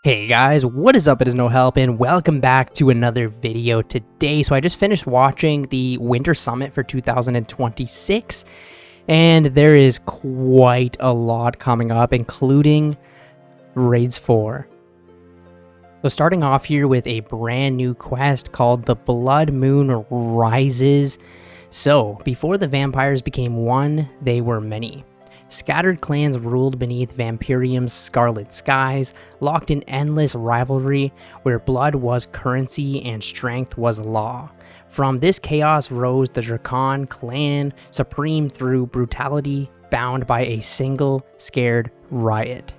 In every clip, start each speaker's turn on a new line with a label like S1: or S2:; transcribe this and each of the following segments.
S1: Hey guys, what is up? It is No Help and welcome back to another video today. So I just finished watching the Winter Summit for 2026 and there is quite a lot coming up, including Raids 4. So starting off here with a brand new quest called the Blood Moon Rises. So before the vampires became one, they were many. Scattered clans ruled beneath vampirium's scarlet skies, locked in endless rivalry where blood was currency and strength was law. From this chaos rose the Drakon clan, supreme through brutality, bound by a single scared riot.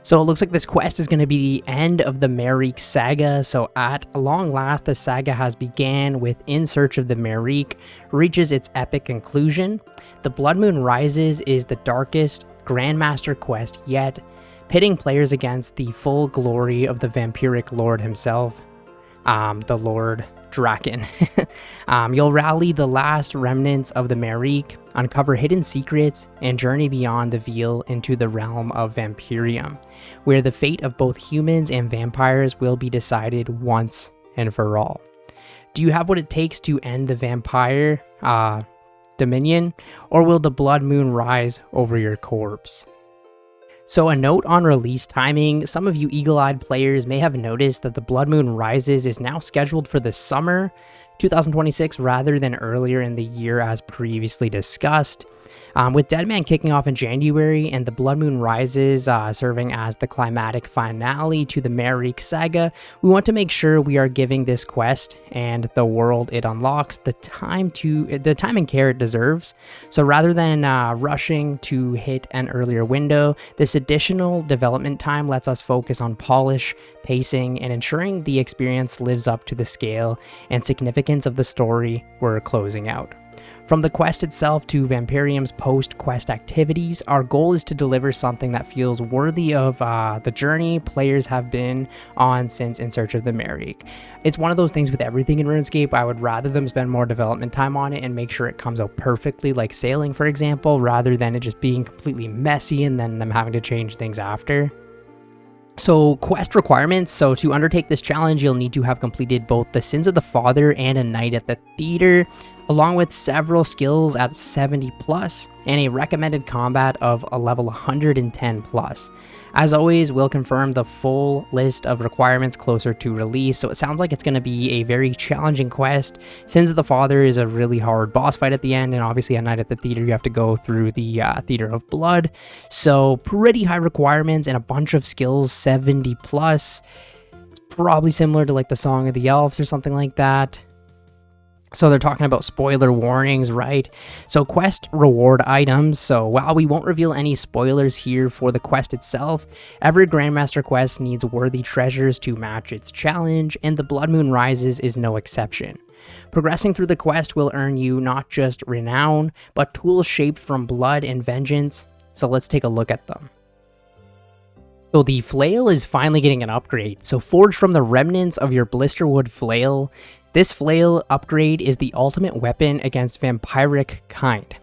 S1: So it looks like this quest is going to be the end of the Merik saga. So at long last, the saga has began with In Search of the Merik, reaches its epic conclusion. The Blood Moon Rises is the darkest Grandmaster quest yet, pitting players against the full glory of the vampiric lord himself, the Lord Draken. You'll rally the last remnants of the Merik, uncover hidden secrets, and journey beyond the veil into the realm of vampirium, where the fate of both humans and vampires will be decided once and for all. Do you have what it takes to end the vampire dominion, or will the blood moon rise over your corpse? So a note on release timing, some of you eagle-eyed players may have noticed that the Blood Moon Rises is now scheduled for the summer 2026 rather than earlier in the year as previously discussed. With Deadman kicking off in January and the Blood Moon Rises serving as the climatic finale to the Merik saga, we want to make sure we are giving this quest and the world it unlocks the time and care it deserves. So rather than rushing to hit an earlier window, this additional development time lets us focus on polish, pacing, and ensuring the experience lives up to the scale and significance of the story we're closing out. From the quest itself to Vampirium's post-quest activities, our goal is to deliver something that feels worthy of the journey players have been on since In Search of the Merik. It's one of those things with everything in RuneScape, I would rather them spend more development time on it and make sure it comes out perfectly, like sailing for example, rather than it just being completely messy and then them having to change things after. So quest requirements, so to undertake this challenge you'll need to have completed both the Sins of the Father and a Night at the Theater, along with several skills at 70 plus and a recommended combat of a level 110 plus. As always, we'll confirm the full list of requirements closer to release, so it sounds like it's going to be a very challenging quest. Sins of the Father is a really hard boss fight at the end, and obviously a Night at the Theater you have to go through the Theater of Blood, so pretty high requirements and a bunch of skills, 70 plus. It's probably similar to like the Song of the Elves or something like that. So they're talking about spoiler warnings, right? So quest reward items. So while we won't reveal any spoilers here for the quest itself, every Grandmaster quest needs worthy treasures to match its challenge, and the Blood Moon Rises is no exception. Progressing through the quest will earn you not just renown, but tools shaped from blood and vengeance. So let's take a look at them. So the flail is finally getting an upgrade. So forged from the remnants of your blisterwood flail, this flail upgrade is the ultimate weapon against vampiric kind.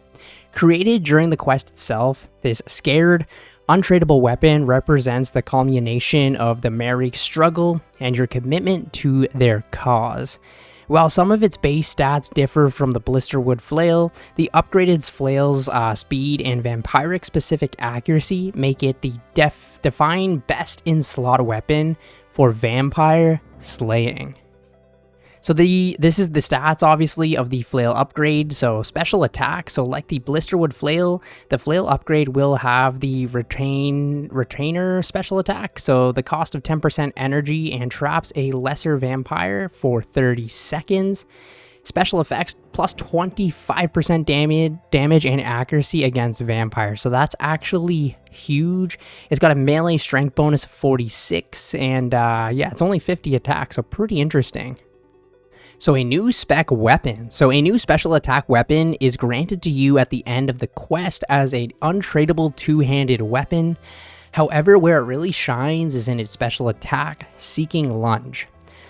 S1: Created during the quest itself, this scared, untradeable weapon represents the culmination of the Merik struggle and your commitment to their cause. While some of its base stats differ from the blisterwood flail, the upgraded flail's speed and vampiric specific accuracy make it the defined best in slot weapon for vampire slaying. So this is the stats, obviously, of the flail upgrade. So special attack. So like the blisterwood flail, the flail upgrade will have the retainer special attack. So the cost of 10% energy and traps a lesser vampire for 30 seconds. Special effects plus 25% damage and accuracy against vampires. So that's actually huge. It's got a melee strength bonus of 46, and yeah, it's only 50 attack. So pretty interesting. So a new spec weapon. So a new special attack weapon is granted to you at the end of the quest as an untradeable two-handed weapon. However, where it really shines is in its special attack, Seeking Lunge.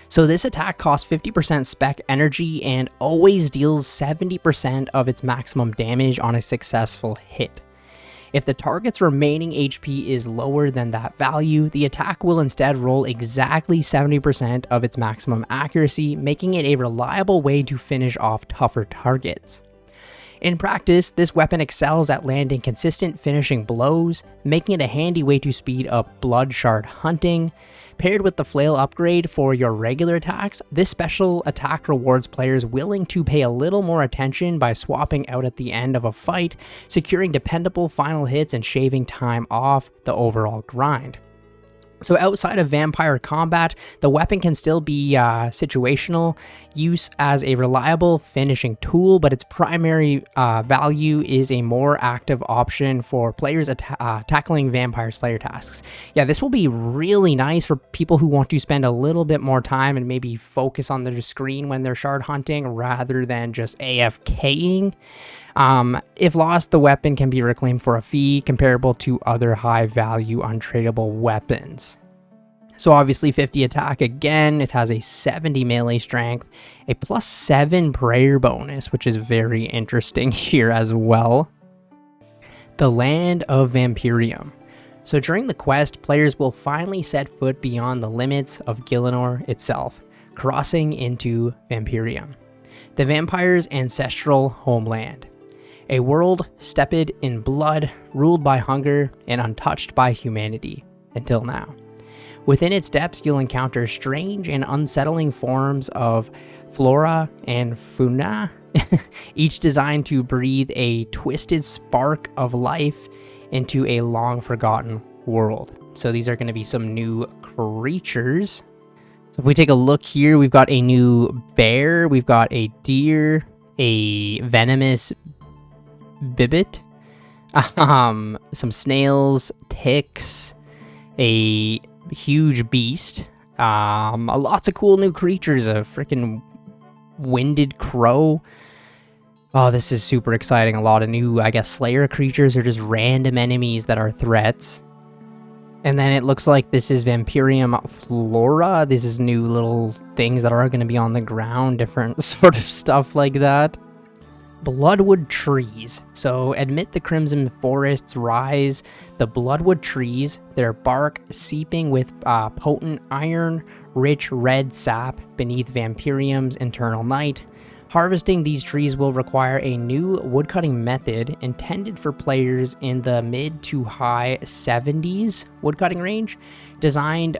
S1: So this attack costs 50% spec energy and always deals 70% of its maximum damage on a successful hit. If the target's remaining HP is lower than that value, the attack will instead roll exactly 70% of its maximum accuracy, making it a reliable way to finish off tougher targets. In practice, this weapon excels at landing consistent finishing blows, making it a handy way to speed up blood shard hunting. Paired with the flail upgrade for your regular attacks, this special attack rewards players willing to pay a little more attention by swapping out at the end of a fight, securing dependable final hits and shaving time off the overall grind. So outside of vampire combat, the weapon can still be situational use as a reliable finishing tool, but its primary value is a more active option for players tackling vampire slayer tasks. Yeah, this will be really nice for people who want to spend a little bit more time and maybe focus on their screen when they're shard hunting rather than just AFKing. If lost, the weapon can be reclaimed for a fee comparable to other high-value untradeable weapons. So obviously 50 attack again, it has a 70 melee strength, a +7 prayer bonus, which is very interesting here as well. The Land of Vampirium. So during the quest, players will finally set foot beyond the limits of Gielinor itself, crossing into Vampirium, the vampire's ancestral homeland. A world steeped in blood, ruled by hunger, and untouched by humanity, until now. Within its depths, you'll encounter strange and unsettling forms of flora and fauna, each designed to breathe a twisted spark of life into a long-forgotten world. So these are going to be some new creatures. So if we take a look here, we've got a new bear, we've got a deer, a venomous bibbit, some snails, ticks, a huge beast, lots of cool new creatures, a freaking winded crow. Oh, this is super exciting. A lot of new, I guess, slayer creatures or just random enemies that are threats. And then it looks like this is Vampirium flora. This is new little things that are going to be on the ground, different sort of stuff like that. Bloodwood trees. So amid the crimson forests rise the bloodwood trees, their bark seeping with potent iron, rich red sap beneath Vampirium's internal night. Harvesting these trees will require a new woodcutting method intended for players in the mid to high 70s woodcutting range, designed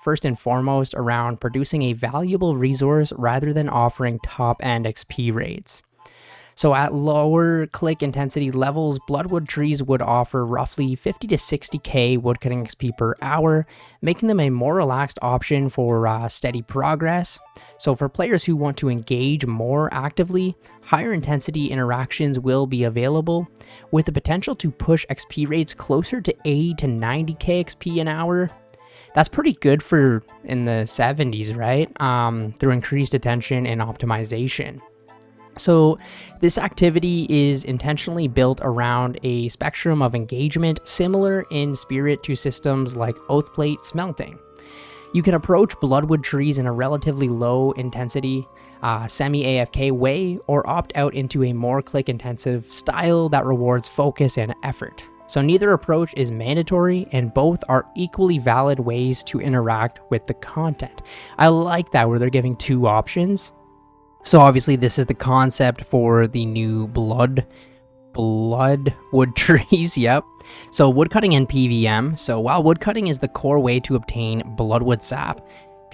S1: first and foremost around producing a valuable resource rather than offering top-end XP rates. So at lower click intensity levels, Bloodwood trees would offer roughly 50 to 60k woodcutting XP per hour, making them a more relaxed option for steady progress. So for players who want to engage more actively, higher intensity interactions will be available, with the potential to push XP rates closer to 80 to 90k XP an hour. That's pretty good for in the 70s, right? Through increased attention and optimization. So this activity is intentionally built around a spectrum of engagement similar in spirit to systems like Oathplate smelting. You can approach Bloodwood trees in a relatively low intensity, semi-AFK way, or opt out into a more click-intensive style that rewards focus and effort. So neither approach is mandatory, and both are equally valid ways to interact with the content. I like that, where they're giving two options. So obviously this is the concept for the new Bloodwood trees, yep. So woodcutting and PVM. So while woodcutting is the core way to obtain Bloodwood sap,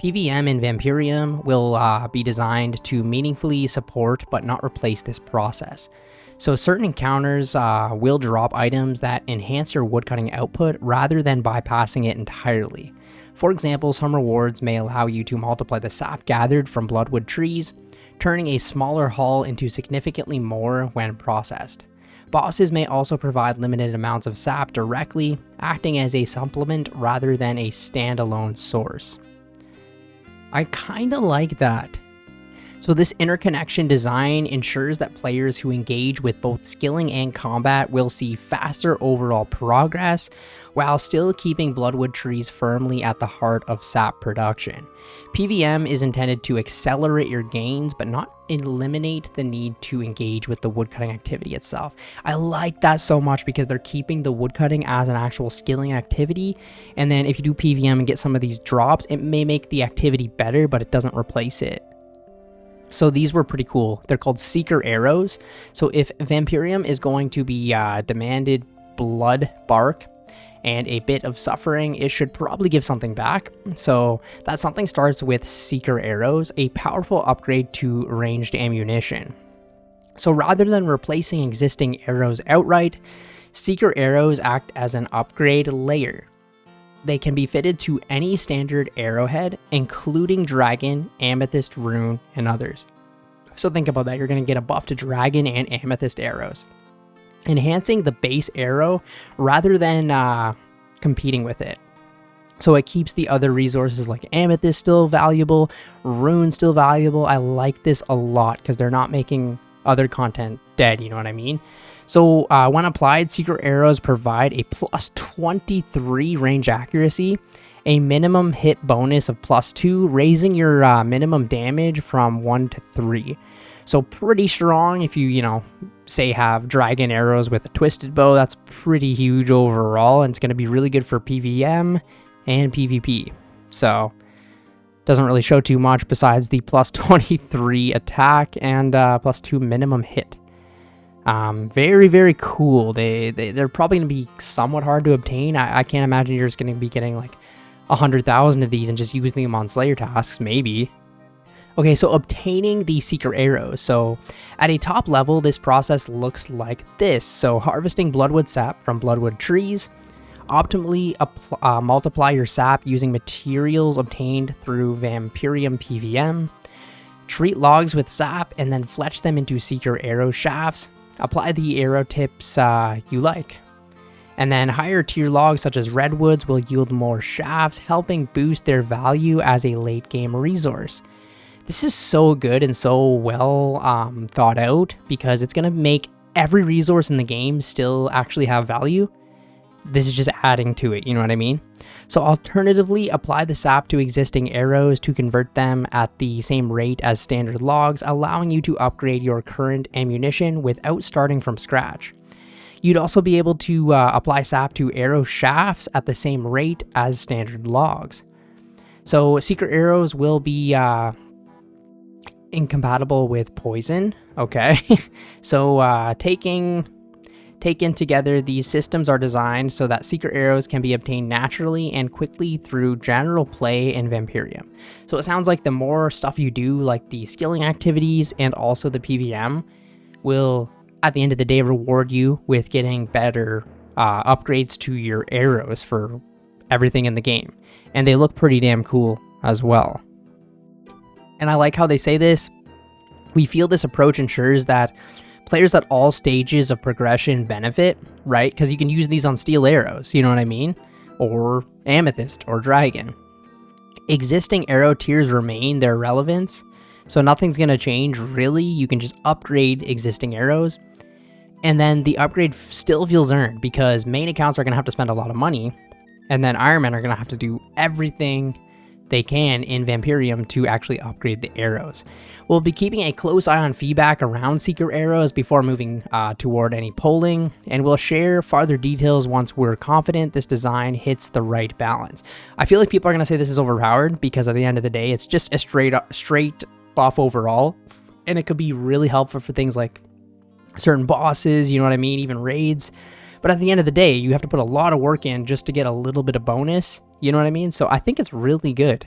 S1: PVM and Vampirium will be designed to meaningfully support but not replace this process. So certain encounters will drop items that enhance your woodcutting output rather than bypassing it entirely. For example, some rewards may allow you to multiply the sap gathered from Bloodwood trees, turning a smaller haul into significantly more when processed. Bosses may also provide limited amounts of sap directly, acting as a supplement rather than a standalone source. I kinda like that. So this interconnection design ensures that players who engage with both skilling and combat will see faster overall progress, while still keeping Bloodwood trees firmly at the heart of sap production. PVM is intended to accelerate your gains, but not eliminate the need to engage with the woodcutting activity itself. I like that so much because they're keeping the woodcutting as an actual skilling activity, and then if you do PVM and get some of these drops, it may make the activity better, but it doesn't replace it. So these were pretty cool. They're called Seeker Arrows. So if Vampirium is going to be demanded blood bark and a bit of suffering, it should probably give something back. So that something starts with Seeker Arrows, a powerful upgrade to ranged ammunition. So rather than replacing existing arrows outright, Seeker Arrows act as an upgrade layer. They can be fitted to any standard arrowhead, including dragon, amethyst, rune, and others. So think about that, you're going to get a buff to dragon and amethyst arrows, enhancing the base arrow rather than competing with it. So it keeps the other resources like amethyst still valuable, rune still valuable. I like this a lot because they're not making other content dead, you know what I mean? So when applied, Seeker Arrows provide a plus 23 range accuracy, a minimum hit bonus of plus 2, raising your minimum damage from 1 to 3. So pretty strong if you say have dragon arrows with a twisted bow. That's pretty huge overall, and it's going to be really good for PVM and PvP. So doesn't really show too much besides the plus 23 attack and plus 2 minimum hit. Very, very cool. They're probably going to be somewhat hard to obtain. I can't imagine you're just going to be getting like 100,000 of these and just using them on Slayer tasks, maybe. Okay, so obtaining the Seeker Arrows. So at a top level, this process looks like this. So harvesting Bloodwood sap from Bloodwood trees. Optimally multiply your sap using materials obtained through vampirium PVM. Treat logs with sap and then fletch them into Seeker Arrow shafts. Apply the arrow tips you like. And then higher tier logs such as redwoods will yield more shafts, helping boost their value as a late game resource. This is so good and so well thought out because it's going to make every resource in the game still actually have value. This is just adding to it, you know what I mean? So alternatively, apply the sap to existing arrows to convert them at the same rate as standard logs, allowing you to upgrade your current ammunition without starting from scratch. You'd also be able to apply sap to arrow shafts at the same rate as standard logs. So Seeker Arrows will be incompatible with poison, okay? So Taken together, these systems are designed so that Seeker Arrows can be obtained naturally and quickly through general play in Vampirium. So it sounds like the more stuff you do, like the skilling activities and also the PVM, will, at the end of the day, reward you with getting better upgrades to your arrows for everything in the game. And they look pretty damn cool as well. And I like how they say this. We feel this approach ensures that players at all stages of progression benefit, right? Because you can use these on steel arrows, you know what I mean? Or amethyst or dragon. Existing arrow tiers remain their relevance, so nothing's going to change really. You can just upgrade existing arrows. And then the upgrade still feels earned because main accounts are going to have to spend a lot of money. And then Ironmen are going to have to do everything they can in Vampirium to actually upgrade the arrows. We'll be keeping a close eye on feedback around Seeker Arrows before moving toward any polling, and we'll share farther details once we're confident this design hits the right balance. I feel like people are going to say this is overpowered because at the end of the day, it's just a straight buff overall, and it could be really helpful for things like certain bosses, you know what I mean, even raids. But at the end of the day, you have to put a lot of work in just to get a little bit of bonus. You know what I mean? So I think it's really good.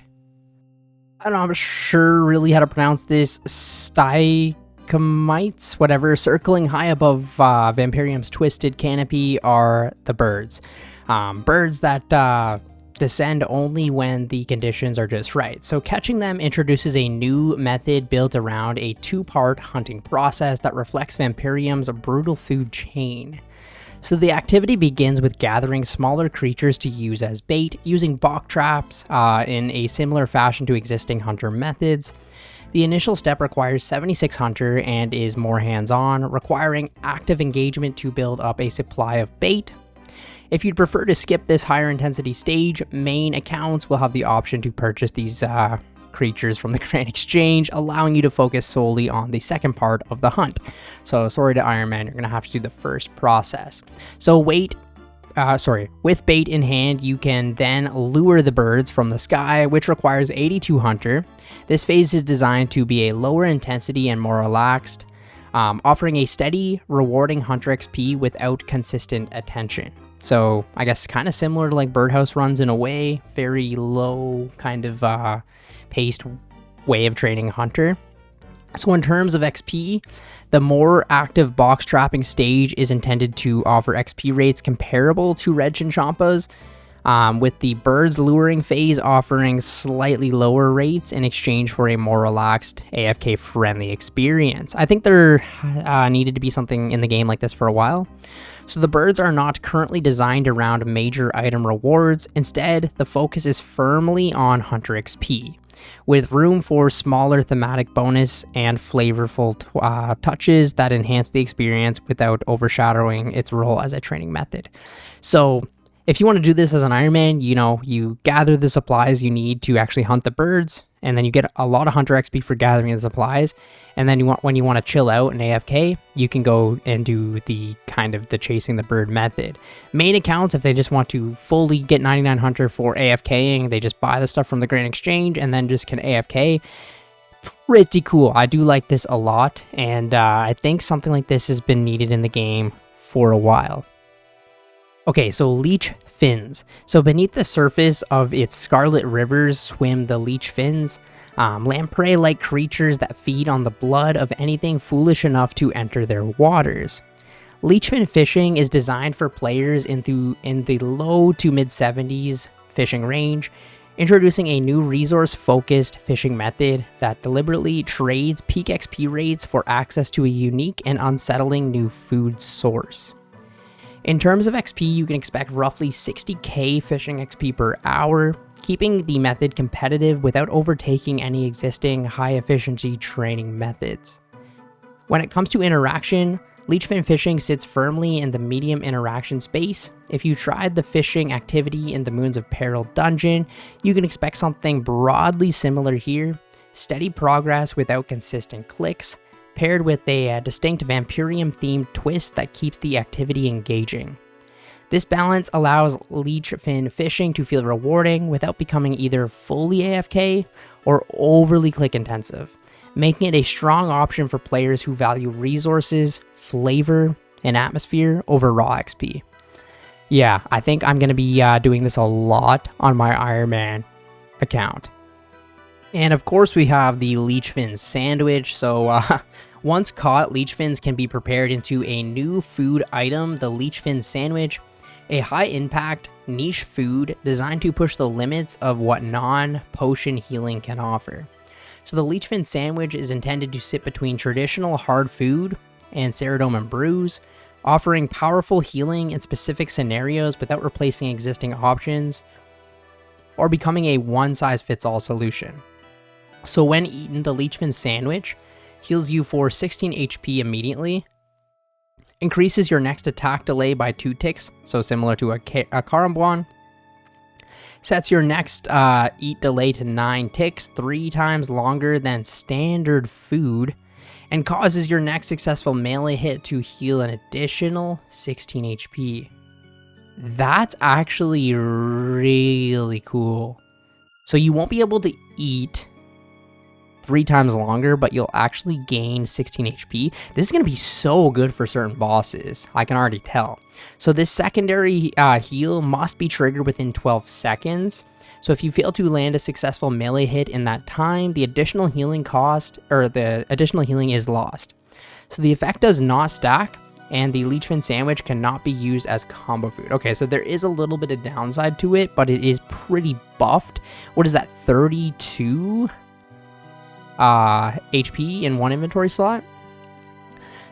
S1: I don't know, I'm sure really how to pronounce this. Stymphike, whatever, circling high above Vampirium's twisted canopy are the birds. Birds that descend only when the conditions are just right. So catching them introduces a new method built around a two-part hunting process that reflects Vampirium's brutal food chain. So the activity begins with gathering smaller creatures to use as bait, using bok traps in a similar fashion to existing hunter methods. The initial step requires 76 Hunter and is more hands-on, requiring active engagement to build up a supply of bait. If you'd prefer to skip this higher intensity stage, main accounts will have the option to purchase these creatures from the Grand Exchange, allowing you to focus solely on the second part of the hunt. So sorry to Ironman, you're going to have to do the first process. So with bait in hand, you can then lure the birds from the sky, which requires 82 Hunter. This phase is designed to be a lower intensity and more relaxed, offering a steady, rewarding Hunter XP without consistent attention. So I guess kind of similar to like birdhouse runs in a way, very low kind of paced way of training Hunter. So in terms of XP, the more active box trapping stage is intended to offer XP rates comparable to Red Chinchompas, with the birds luring phase offering slightly lower rates in exchange for a more relaxed AFK friendly experience. I think there needed to be something in the game like this for a while. So the birds are not currently designed around major item rewards. Instead, the focus is firmly on Hunter XP, with room for smaller thematic bonus and flavorful touches that enhance the experience without overshadowing its role as a training method. So if you want to do this as an Ironman, you gather the supplies you need to actually hunt the birds, and then you get a lot of Hunter XP for gathering the supplies. And then when you want to chill out and AFK, you can go and do the chasing the bird method. Main accounts, if they just want to fully get 99 Hunter for AFKing, they just buy the stuff from the Grand Exchange and then just can AFK. Pretty cool. I do like this a lot, and I think something like this has been needed in the game for a while. Okay, so Leechfins. So beneath the surface of its scarlet rivers swim the Leechfins, lamprey-like creatures that feed on the blood of anything foolish enough to enter their waters. Leechfin fishing is designed for players in the low to mid 70s fishing range, introducing a new resource-focused fishing method that deliberately trades peak XP rates for access to a unique and unsettling new food source. In terms of XP, you can expect roughly 60k fishing XP per hour, keeping the method competitive without overtaking any existing high-efficiency training methods. When it comes to interaction, Leechfin fishing sits firmly in the medium interaction space. If you tried the fishing activity in the Moons of Peril dungeon, you can expect something broadly similar here: steady progress without consistent clicks, paired with a distinct vampirium themed twist that keeps the activity engaging. This balance allows Leechfin fishing to feel rewarding without becoming either fully AFK or overly click intensive, making it a strong option for players who value resources, flavor, and atmosphere over raw XP. Yeah, I think I'm going to be doing this a lot on my Ironman account. And of course we have the Leechfin sandwich. So once caught, Leechfins can be prepared into a new food item, the Leechfin sandwich, a high-impact, niche food designed to push the limits of what non-potion healing can offer. So the Leechfin sandwich is intended to sit between traditional hard food and Ceridome and brews, offering powerful healing in specific scenarios without replacing existing options or becoming a one-size-fits-all solution. So when eaten, the Leechfin sandwich heals you for 16 HP immediately, increases your next attack delay by 2 ticks, so similar to a Karambwan, sets your next eat delay to 9 ticks, 3 times longer than standard food, and causes your next successful melee hit to heal an additional 16 HP. That's actually really cool. So you won't be able to eat 3 times longer, but you'll actually gain 16 HP. This is going to be so good for certain bosses, I can already tell. So this secondary heal must be triggered within 12 seconds. So if you fail to land a successful melee hit in that time, the additional healing is lost. So the effect does not stack, and the Leechfin sandwich cannot be used as combo food. Okay, so there is a little bit of downside to it, but it is pretty buffed. What is that, 32? HP in one inventory slot.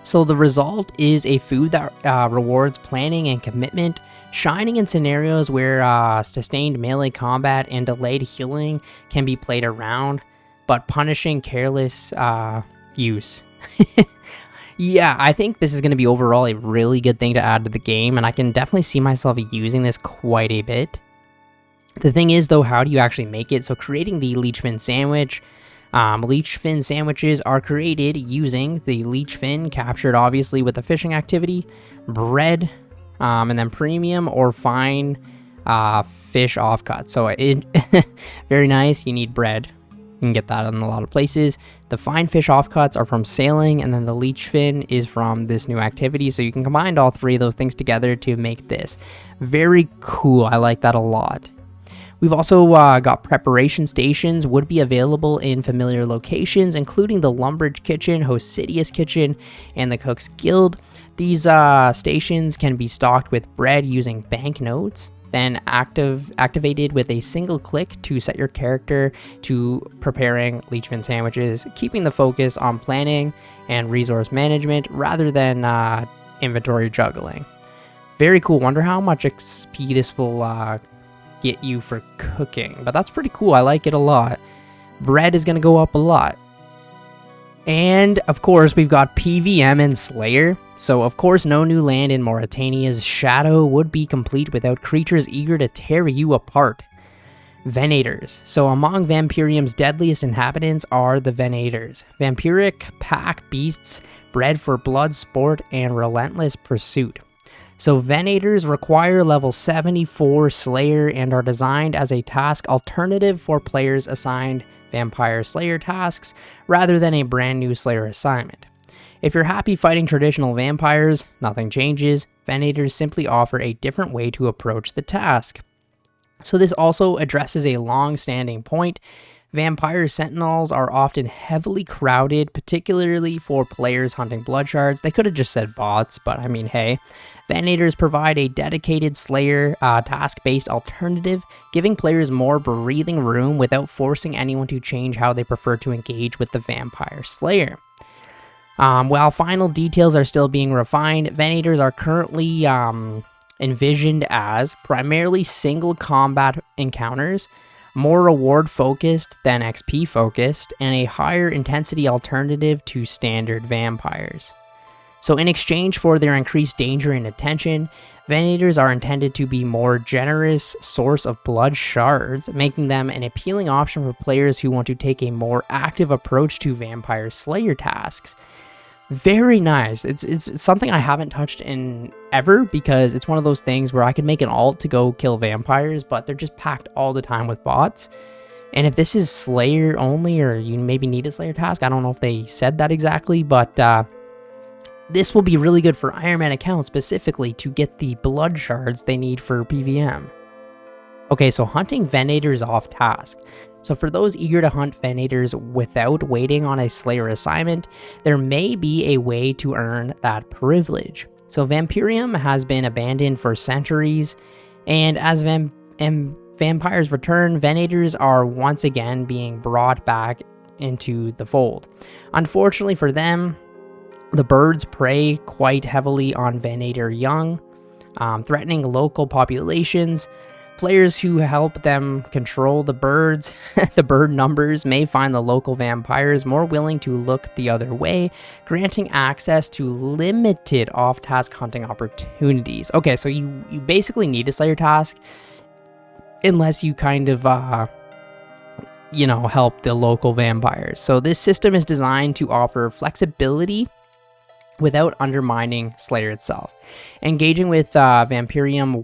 S1: So the result is a food that rewards planning and commitment, shining in scenarios where sustained melee combat and delayed healing can be played around. but punishing careless use. Yeah, I think this is going to be overall a really good thing to add to the game, and I can definitely see myself using this quite a bit. The thing is, though, how do you actually make it? So creating the Leechfin sandwich. Leechfin sandwiches are created using the Leechfin, captured obviously with the fishing activity, bread, and then premium or fine fish offcuts. So very nice. You need bread. You can get that in a lot of places. The fine fish offcuts are from sailing, and then the Leechfin is from this new activity. So you can combine all three of those things together to make this. Very cool. I like that a lot. We've also got preparation stations would be available in familiar locations, including the Lumbridge Kitchen, Hosidius Kitchen, and the Cook's Guild. These stations can be stocked with bread using banknotes, then activated with a single click to set your character to preparing Leechfin sandwiches, keeping the focus on planning and resource management rather than inventory juggling. Very cool. Wonder how much XP this will get you for cooking, but that's pretty cool. I like it a lot. Bread is going to go up a lot. And of course, we've got PVM and Slayer. So of course, no new land in Mauritania's shadow would be complete without creatures eager to tear you apart. Venators. So among Vampirium's deadliest inhabitants are the Venators. Vampiric pack beasts bred for blood sport and relentless pursuit. So Venators require level 74 Slayer and are designed as a task alternative for players assigned Vampire Slayer tasks rather than a brand new Slayer assignment. If you're happy fighting traditional vampires, nothing changes. Venators simply offer a different way to approach the task. So this also addresses a long-standing point. Vampire sentinels are often heavily crowded, particularly for players hunting blood shards. They could have just said bots, but I mean, hey. Venators provide a dedicated Slayer task-based alternative, giving players more breathing room without forcing anyone to change how they prefer to engage with the Vampire Slayer. While final details are still being refined, Venators are currently envisioned as primarily single combat encounters, more reward focused than XP focused, and a higher intensity alternative to standard vampires. So in exchange for their increased danger and attention, Venators are intended to be more generous source of blood shards, making them an appealing option for players who want to take a more active approach to Vampire Slayer tasks. Very nice. It's something I haven't touched in ever, because it's one of those things where I could make an alt to go kill vampires, but they're just packed all the time with bots. And if this is Slayer only, or you maybe need a Slayer task, I don't know if they said that exactly, but this will be really good for Ironman accounts specifically to get the blood shards they need for PVM. Okay, so hunting Venators off task. So for those eager to hunt Venators without waiting on a Slayer assignment, there may be a way to earn that privilege. So Vampirium has been abandoned for centuries, and as vampires return, Venators are once again being brought back into the fold. Unfortunately for them, the birds prey quite heavily on Venator young, threatening local populations. Players who help them control the birds, the bird numbers, may find the local vampires more willing to look the other way, granting access to limited off-task hunting opportunities. Okay, so you basically need a Slayer task unless you kind of, help the local vampires. So this system is designed to offer flexibility without undermining Slayer itself. Engaging with Vampirium's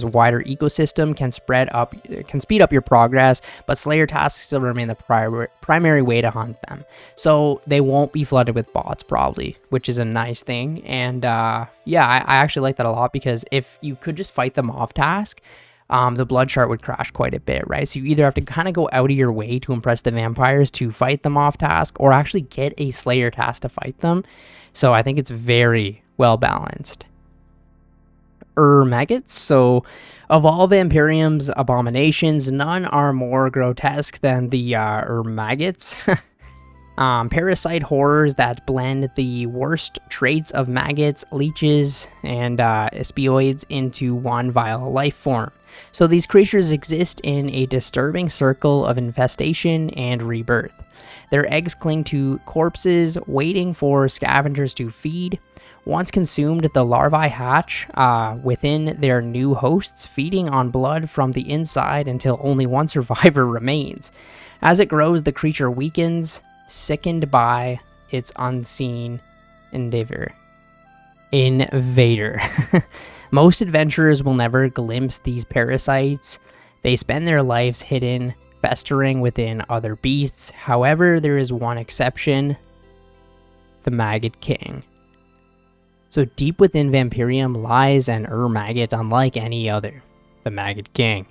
S1: wider ecosystem can speed up your progress, but Slayer tasks still remain the primary way to hunt them. So they won't be flooded with bots probably, which is a nice thing. And yeah, I actually like that a lot, because if you could just fight them off task, the blood chart would crash quite a bit, right? So you either have to kind of go out of your way to impress the vampires to fight them off task, or actually get a Slayer task to fight them. So I think it's very well balanced. Maggots. So of all Vampirium's abominations, none are more grotesque than the maggots. Parasite horrors that blend the worst traits of maggots, leeches, and spioids into one vile life form. So these creatures exist in a disturbing circle of infestation and rebirth. Their eggs cling to corpses, waiting for scavengers to feed. Once consumed, the larvae hatch within their new hosts, feeding on blood from the inside until only one survivor remains. As it grows, the creature weakens, sickened by its unseen invader. Most adventurers will never glimpse these parasites. They spend their lives hidden, festering within other beasts. However, there is one exception: the Maggot King. So deep within Vampirium lies an Maggot unlike any other, the Maggot King.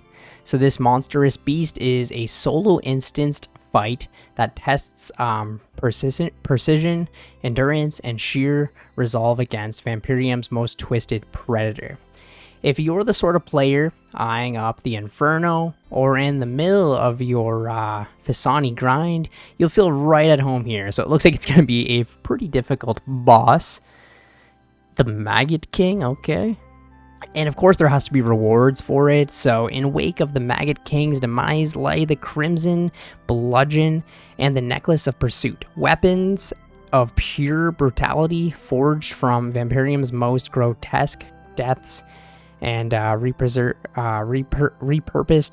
S1: So this monstrous beast is a solo instanced fight that tests precision, endurance, and sheer resolve against Vampirium's most twisted predator. If you're the sort of player eyeing up the Inferno or in the middle of your Fisani grind, you'll feel right at home here. So it looks like it's going to be a pretty difficult boss. The Maggot King, okay. And of course there has to be rewards for it. So in wake of the Maggot King's demise lie the Crimson Bludgeon and the Necklace of Pursuit. Weapons of pure brutality forged from Vampirium's most grotesque deaths and repurposed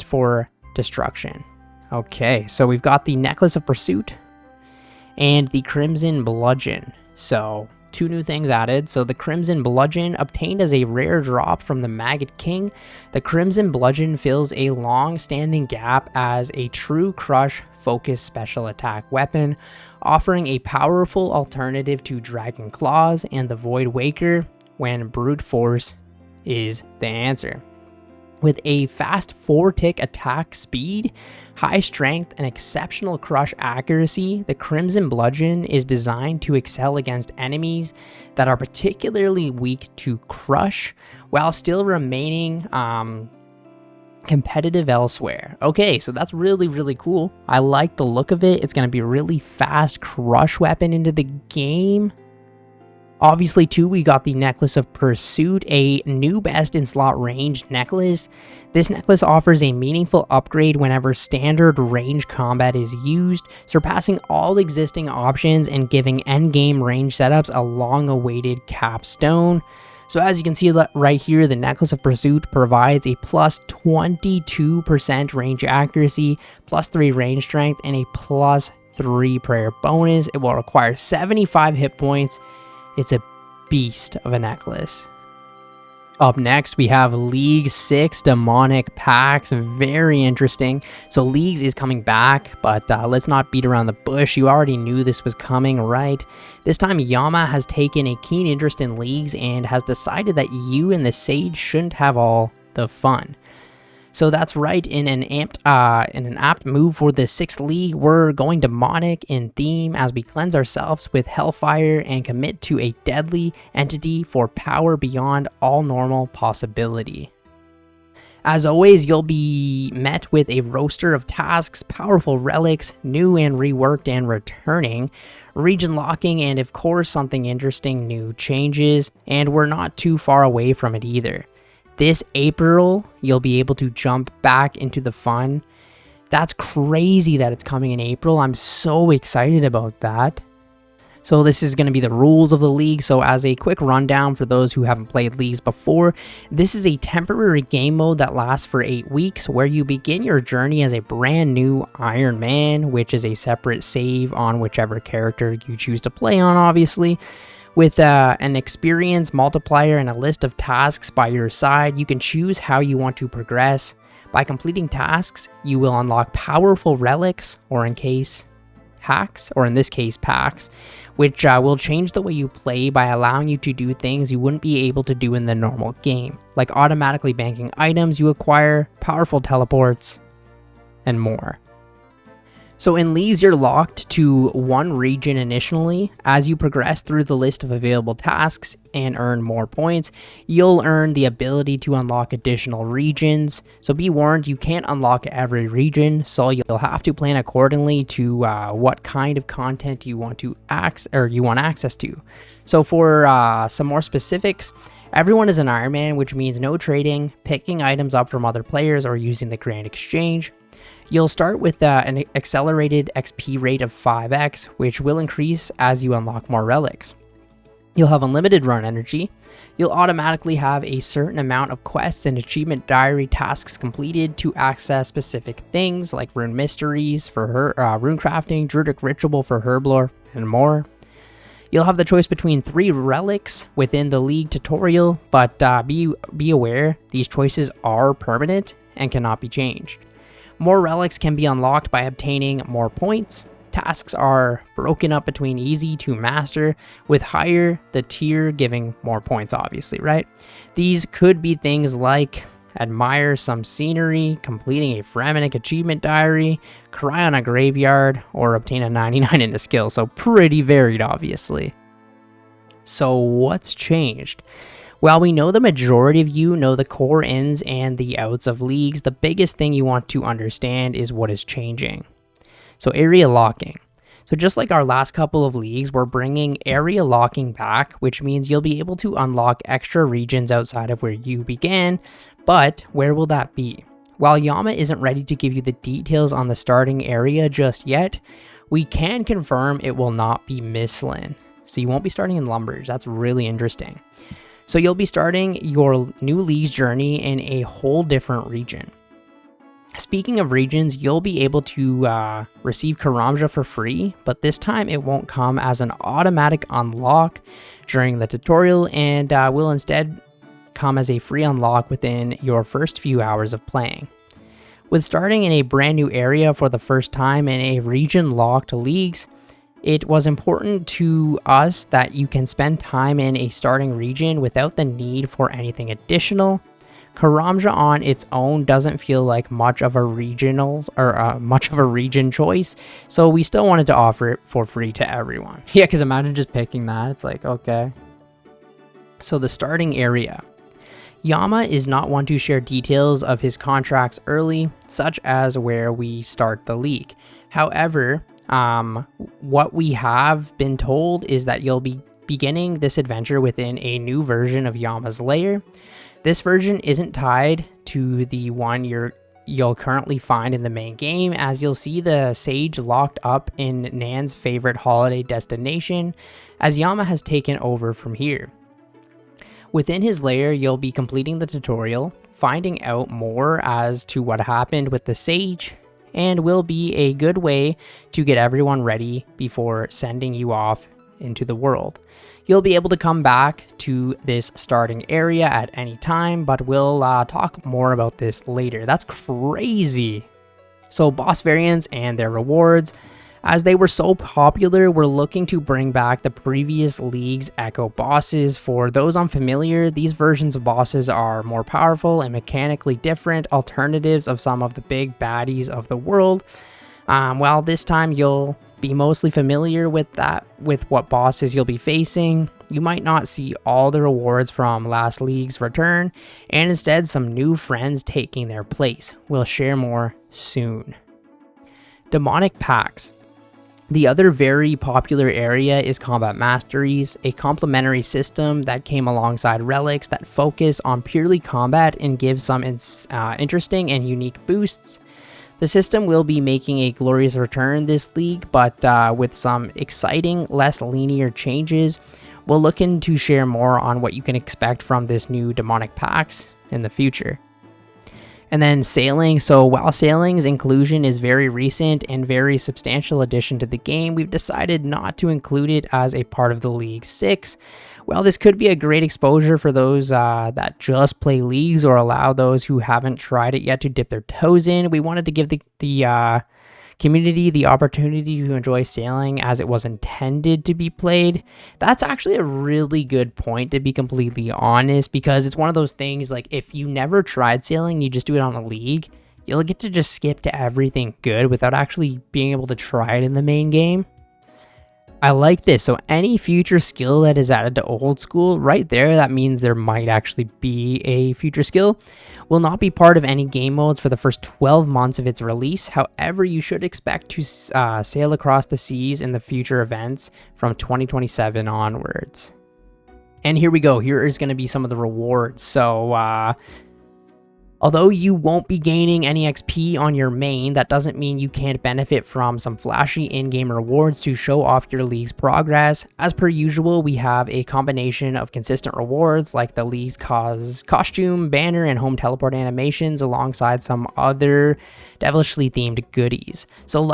S1: for destruction. Okay, so we've got the Necklace of Pursuit and the Crimson Bludgeon. So two new things added. So the Crimson Bludgeon, obtained as a rare drop from the Maggot King. The Crimson Bludgeon fills a long-standing gap as a true crush focused special attack weapon, offering a powerful alternative to Dragon Claws and the Void Waker when brute force is the answer. With a fast 4-tick attack speed, high strength, and exceptional crush accuracy, the Crimson Bludgeon is designed to excel against enemies that are particularly weak to crush, while still remaining competitive elsewhere. Okay, so that's really, really cool. I like the look of it. It's going to be a really fast crush weapon into the game. Obviously, too, we got the Necklace of Pursuit, a new best in slot range necklace. This necklace offers a meaningful upgrade whenever standard range combat is used, surpassing all existing options and giving endgame range setups a long-awaited capstone. So as you can see right here, the Necklace of Pursuit provides a plus 22% range accuracy, plus 3 range strength, and a plus 3 prayer bonus. It will require 75 hit points. It's a beast of a necklace. Up next, we have League 6 Demonic Pacts. Very interesting. So Leagues is coming back, but let's not beat around the bush. You already knew this was coming, right? This time, Yama has taken a keen interest in Leagues and has decided that you and the Sage shouldn't have all the fun. So that's right, in an apt move for the 6th League, we're going demonic in theme as we cleanse ourselves with Hellfire and commit to a deadly entity for power beyond all normal possibility. As always, you'll be met with a roster of tasks, powerful relics, new and reworked and returning, region locking, and of course something interesting, new changes, and we're not too far away from it either. This April, you'll be able to jump back into the fun. That's crazy that it's coming in April. I'm so excited about that. So this is going to be the rules of the league. So as a quick rundown for those who haven't played leagues before, this is a temporary game mode that lasts for 8 weeks where you begin your journey as a brand new Iron Man, which is a separate save on whichever character you choose to play on, obviously. With an experience multiplier and a list of tasks by your side, you can choose how you want to progress. By completing tasks, you will unlock powerful relics, or in this case packs, which will change the way you play by allowing you to do things you wouldn't be able to do in the normal game, like automatically banking items you acquire, powerful teleports, and more. So in Leagues, you're locked to one region initially. As you progress through the list of available tasks and earn more points, you'll earn the ability to unlock additional regions. So be warned, you can't unlock every region, so you'll have to plan accordingly to what kind of content you want access to. So for some more specifics, Everyone is an Ironman, which means no trading, picking items up from other players, or using the Grand Exchange. You'll start with an accelerated XP rate of 5x, which will increase as you unlock more relics. You'll have unlimited run energy. You'll automatically have a certain amount of quests and achievement diary tasks completed to access specific things like rune mysteries for rune crafting, druidic ritual for herblore, and more. You'll have the choice between 3 relics within the league tutorial, but be aware these choices are permanent and cannot be changed. More relics can be unlocked by obtaining more points. Tasks are broken up between easy to master, with higher the tier giving more points, obviously, right? These could be things like admire some scenery, completing a Fremennik achievement diary, cry on a graveyard, or obtain a 99 in a skill, so pretty varied, obviously. So what's changed? Well, we know the majority of you know the core ins and the outs of leagues. The biggest thing you want to understand is what is changing. So area locking. So just like our last couple of leagues, we're bringing area locking back, which means you'll be able to unlock extra regions outside of where you began, but where will that be? While Yama isn't ready to give you the details on the starting area just yet, we can confirm it will not be Mistland. So you won't be starting in Lumbridge. That's really interesting. So you'll be starting your new league's journey in a whole different region. Speaking of regions, you'll be able to receive Karamja for free, but this time it won't come as an automatic unlock during the tutorial and will instead come as a free unlock within your first few hours of playing. With starting in a brand new area for the first time in a region-locked leagues, it was important to us that you can spend time in a starting region without the need for anything additional. Karamja on its own doesn't feel like much of a regional or much of a region choice, so we still wanted to offer it for free to everyone. Yeah, because imagine just picking that. It's like, okay. So the starting area. Yama is not one to share details of his contracts early, such as where we start the league. However, what we have been told is that you'll be beginning this adventure within a new version of Yama's lair. This version isn't tied to the one you'll currently find in the main game, as you'll see the sage locked up in Nan's favorite holiday destination, as Yama has taken over from here. Within his lair, you'll be completing the tutorial, finding out more as to what happened with the sage, and will be a good way to get everyone ready before sending you off into the world. You'll be able to come back to this starting area at any time, but we'll talk more about this later. That's crazy. So boss variants and their rewards. As they were so popular, we're looking to bring back the previous league's Echo bosses. For those unfamiliar, these versions of bosses are more powerful and mechanically different alternatives of some of the big baddies of the world. Well, this time you'll be mostly familiar with what bosses you'll be facing. You might not see all the rewards from last league's return, and instead some new friends taking their place. We'll share more soon. Demonic Pacts. The other very popular area is Combat Masteries, a complementary system that came alongside relics that focus on purely combat and give some interesting and unique boosts. The system will be making a glorious return this league, but with some exciting, less linear changes. We'll look into share more on what you can expect from this new Demonic Pacts in the future. And then sailing. So while sailing's inclusion is very recent and very substantial addition to the game, we've decided not to include it as a part of the League 6. While this could be a great exposure for those that just play leagues or allow those who haven't tried it yet to dip their toes in, we wanted to give the community the opportunity to enjoy sailing as it was intended to be played. That's actually a really good point, to be completely honest, because it's one of those things like if you never tried sailing, you just do it on a league, you'll get to just skip to everything good without actually being able to try it in the main game. I like this. So any future skill that is added to old school, right there, that means there might actually be a future skill, will not be part of any game modes for the first 12 months of its release. However, you should expect to sail across the seas in the future events from 2027 onwards. And here we go. Here is going to be some of the rewards. So, although you won't be gaining any XP on your main, that doesn't mean you can't benefit from some flashy in-game rewards to show off your league's progress. As per usual, we have a combination of consistent rewards like the league's costume, banner, and home teleport animations alongside some other devilishly themed goodies. So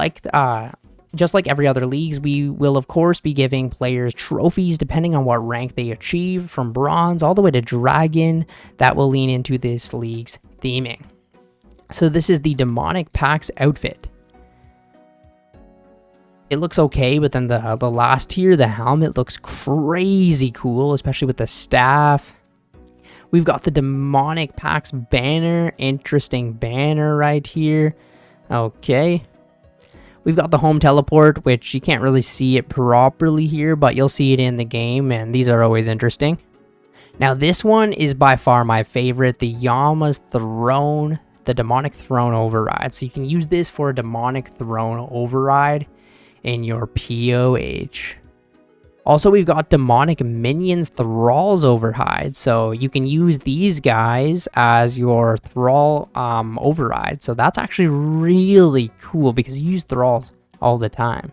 S1: just like every other leagues, we will of course be giving players trophies depending on what rank they achieve, from bronze all the way to dragon, that will lean into this league's theming. So this is the demonic Pacts outfit. It looks okay, but then the last tier, the helmet, looks crazy cool, especially with the staff. We've got the demonic Pacts banner, interesting banner right here. Okay. We've got the home teleport, which you can't really see it properly here, but you'll see it in the game, and these are always interesting. Now this one is by far my favorite, the Yama's Throne, the Demonic Throne Override. So you can use this for a Demonic Throne Override in your POH. Also, we've got Demonic Minions Thralls Override, so you can use these guys as your Thrall Override. So that's actually really cool because you use Thralls all the time.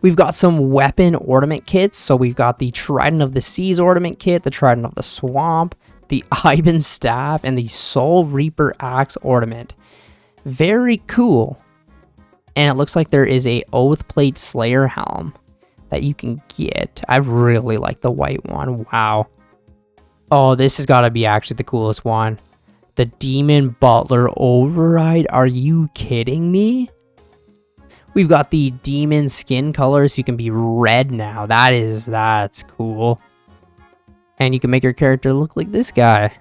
S1: We've got some weapon ornament kits. So we've got the Trident of the Seas ornament kit, the Trident of the Swamp, the Ivan Staff, and the Soul Reaper Axe ornament. Very cool. And it looks like there is a Oathplate Slayer helm that you can get. I really like the white one. Wow. Oh, this has got to be actually the coolest one. The Demon Butler Override. Are you kidding me? We've got the demon skin color, so you can be red now. That's cool. And you can make your character look like this guy.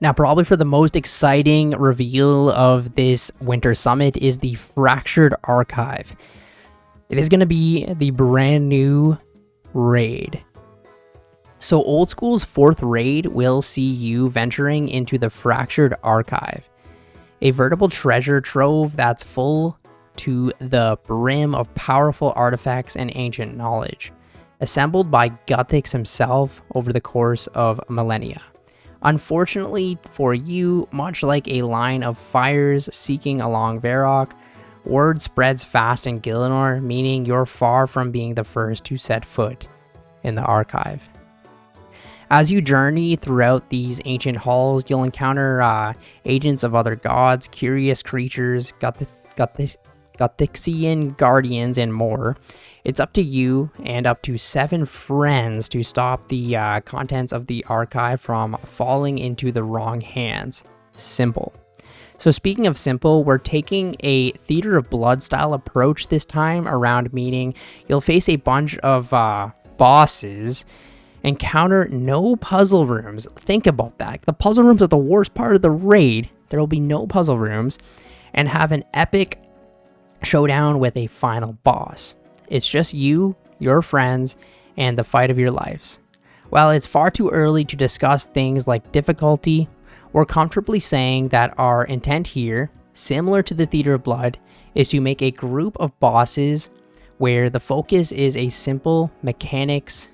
S1: Now, probably for the most exciting reveal of this Winter Summit is the Fractured Archive. It is going to be the brand new raid. So Old School's 4th raid will see you venturing into the Fractured Archive, a veritable treasure trove that's full to the brim of powerful artifacts and ancient knowledge, assembled by Guthix himself over the course of millennia. Unfortunately for you, much like a line of fires seeking along Varrock, word spreads fast in Gielinor, meaning you're far from being the first to set foot in the archive. As you journey throughout these ancient halls, you'll encounter agents of other gods, curious creatures, Guthixian guardians, and more. It's up to you and up to 7 friends to stop the contents of the archive from falling into the wrong hands. Simple. So speaking of simple, we're taking a Theater of Blood style approach this time around, meaning you'll face a bunch of bosses, encounter no puzzle rooms. Think about that. The puzzle rooms are the worst part of the raid. There will be no puzzle rooms, and have an epic showdown with a final boss. It's just you, your friends, and the fight of your lives. While it's far too early to discuss things like difficulty, we're comfortably saying that our intent here, similar to the Theater of Blood, is to make a group of bosses where the focus is on simple mechanics,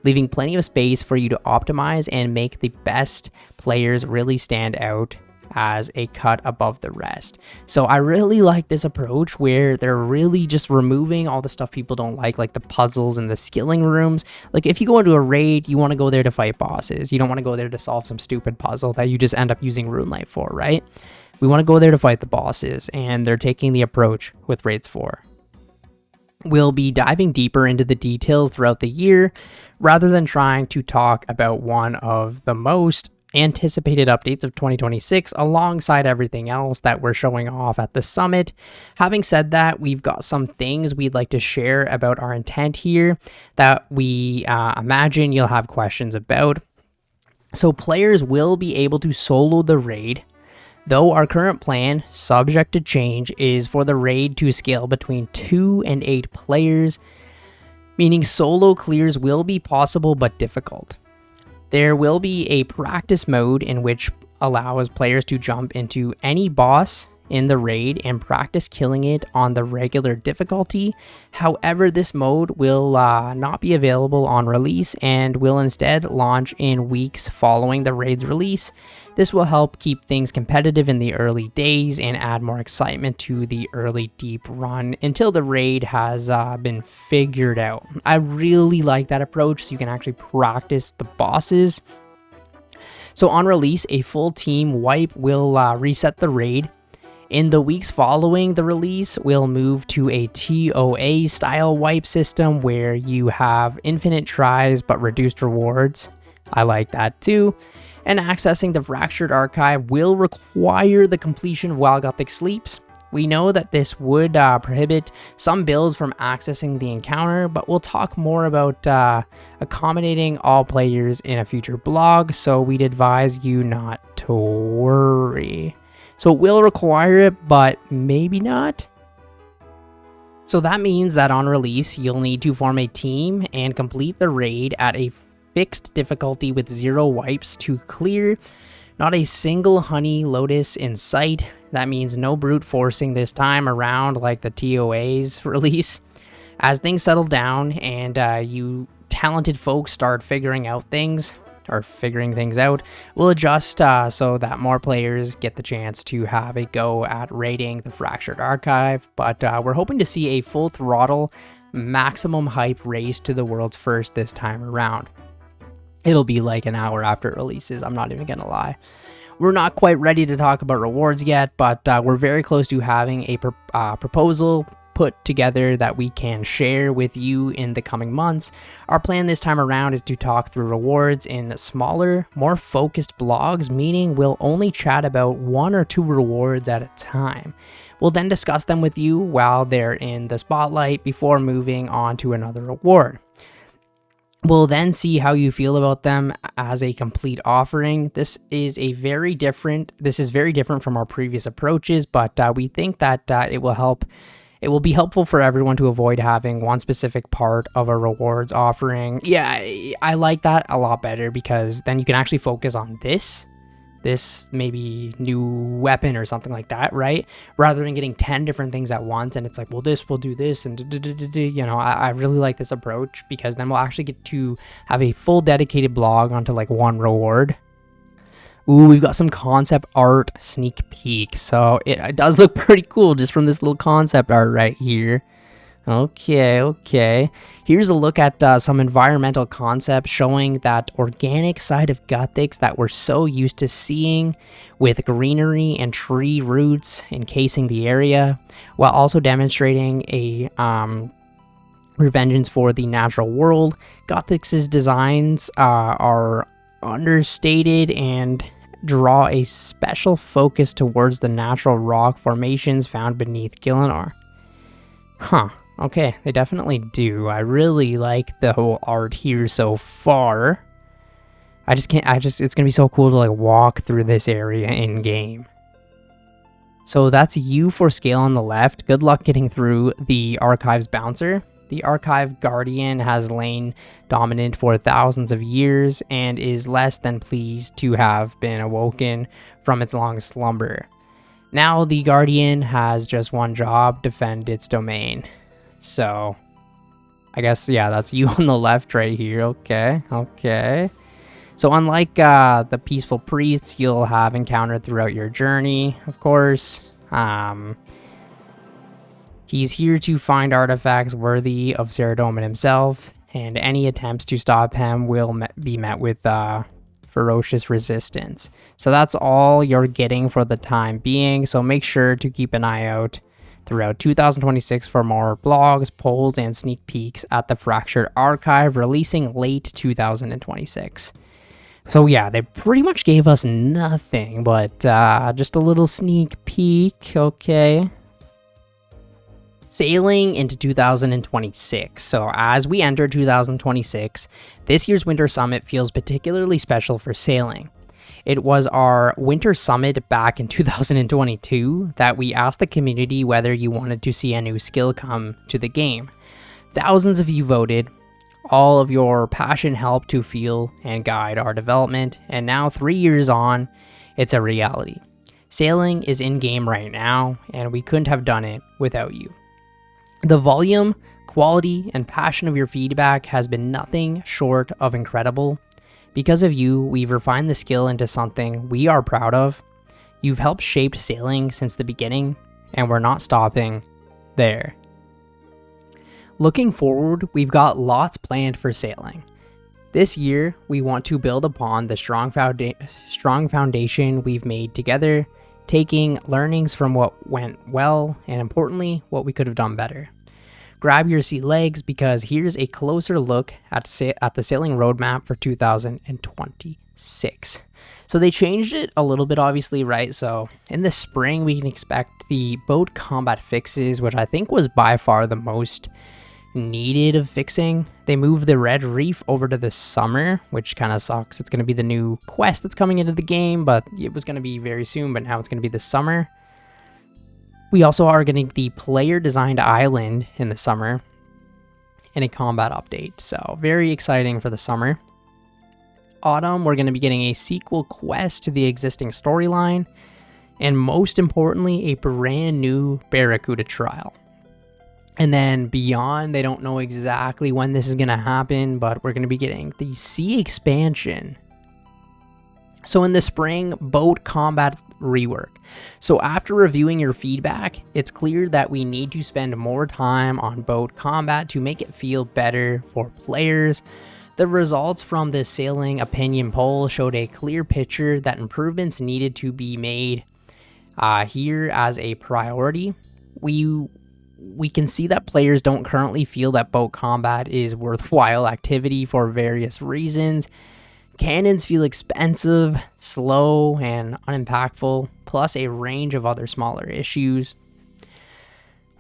S1: leaving plenty of space for you to optimize and make the best players really stand out as a cut above the rest. So I really like this approach where they're really just removing all the stuff people don't like the puzzles and the skilling rooms. Like if you go into a raid, you want to go there to fight bosses. You don't want to go there to solve some stupid puzzle that you just end up using Runelite for, right? We want to go there to fight the bosses, and they're taking the approach with Raids 4. We'll be diving deeper into the details throughout the year, rather than trying to talk about one of the most anticipated updates of 2026 alongside everything else that we're showing off at the summit. Having said that, we've got some things we'd like to share about our intent here that we imagine you'll have questions about. So players will be able to solo the raid, though our current plan, subject to change, is for the raid to scale between 2 and 8 players, meaning solo clears will be possible but difficult. There will be a practice mode in which allows players to jump into any boss in the raid and practice killing it on the regular difficulty. However, this mode will not be available on release and will instead launch in weeks following the raid's release. This will help keep things competitive in the early days and add more excitement to the early deep run until the raid has been figured out. I really like that approach, so you can actually practice the bosses. So on release, a full team wipe will reset the raid. In the weeks following the release, we'll move to a TOA style wipe system where you have infinite tries but reduced rewards. I like that too. And accessing the Fractured Archive will require the completion of While Gothic Sleeps. We know that this would prohibit some builds from accessing the encounter, but we'll talk more about accommodating all players in a future blog, so we'd advise you not to worry. So it will require it, but maybe not. So that means that on release, you'll need to form a team and complete the raid at a fixed difficulty with 0 wipes to clear. Not a single honey lotus in sight. That means no brute forcing this time around like the TOA's release. As things settle down and you talented folks start figuring things out, we'll adjust so that more players get the chance to have a go at raiding the Fractured Archive, but we're hoping to see a full throttle, maximum hype race to the world's first this time around. It'll be like an hour after it releases, I'm not even gonna lie. We're not quite ready to talk about rewards yet, but we're very close to having a proposal put together that we can share with you in the coming months. Our plan this time around is to talk through rewards in smaller, more focused blogs, meaning we'll only chat about 1 or 2 rewards at a time. We'll then discuss them with you while they're in the spotlight before moving on to another reward. We'll then see how you feel about them as a complete offering. This is very different from our previous approaches, but we think that it will be helpful for everyone to avoid having one specific part of a rewards offering. Yeah, I like that a lot better because then you can actually focus on this maybe new weapon or something like that, right? Rather than getting 10 different things at once and it's like, well, this will do this and you know, I really like this approach because then we'll actually get to have a full dedicated blog onto like one reward. Ooh, we've got some concept art sneak peek. So it does look pretty cool just from this little concept art right here. Okay. Here's a look at some environmental concepts showing that organic side of Gothics that we're so used to seeing, with greenery and tree roots encasing the area, while also demonstrating a revengeance for the natural world. Gothics' designs are understated and draw a special focus towards the natural rock formations found beneath Gielinor. Huh. Okay, they definitely do. I really like the whole art here so far. It's gonna be so cool to like walk through this area in game. So that's you for scale on the left. Good luck getting through the Archive's bouncer. The Archive Guardian has lain dominant for thousands of years and is less than pleased to have been awoken from its long slumber. Now the Guardian has just one job: defend its domain. So, I guess, yeah, that's you on the left right here. Okay. So unlike the peaceful priests you'll have encountered throughout your journey, of course, he's here to find artifacts worthy of Saradomin himself, and any attempts to stop him will be met with ferocious resistance. So that's all you're getting for the time being, so make sure to keep an eye out throughout 2026 for more blogs, polls, and sneak peeks at the Fractured Archive, releasing late 2026. So yeah, they pretty much gave us nothing, but just a little sneak peek, okay. Sailing into 2026. So as we enter 2026, this year's Winter Summit feels particularly special for sailing. It was our Winter Summit back in 2022 that we asked the community whether you wanted to see a new skill come to the game. Thousands of you voted. All of your passion helped to fuel and guide our development, and now 3 years on, it's a reality. Sailing is in game right now, and we couldn't have done it without you. The volume, quality, and passion of your feedback has been nothing short of incredible. Because of you, we've refined the skill into something we are proud of. You've helped shape sailing since the beginning, and we're not stopping there. Looking forward, we've got lots planned for sailing. This year, we want to build upon the strong foundation we've made together, taking learnings from what went well, and importantly, what we could have done better. Grab your sea legs, because here's a closer look at the sailing roadmap for 2026. So they changed it a little bit, obviously, right? So in the spring, we can expect the boat combat fixes, which I think was by far the most needed of fixing. They moved the Red Reef over to the summer, which kind of sucks. It's going to be the new quest that's coming into the game, but it was going to be very soon, but now it's going to be this summer. We also are getting the player-designed island in the summer and a combat update, so very exciting for the summer. Autumn, we're going to be getting a sequel quest to the existing storyline, and most importantly, a brand new Barracuda trial. And then beyond, they don't know exactly when this is going to happen, but we're going to be getting the sea expansion. So in the spring, boat combat rework. So after reviewing your feedback, it's clear that we need to spend more time on boat combat to make it feel better for players. The results from the sailing opinion poll showed a clear picture that improvements needed to be made here as a priority. We can see that players don't currently feel that boat combat is worthwhile activity for various reasons. Cannons feel expensive, slow, and unimpactful, plus a range of other smaller issues.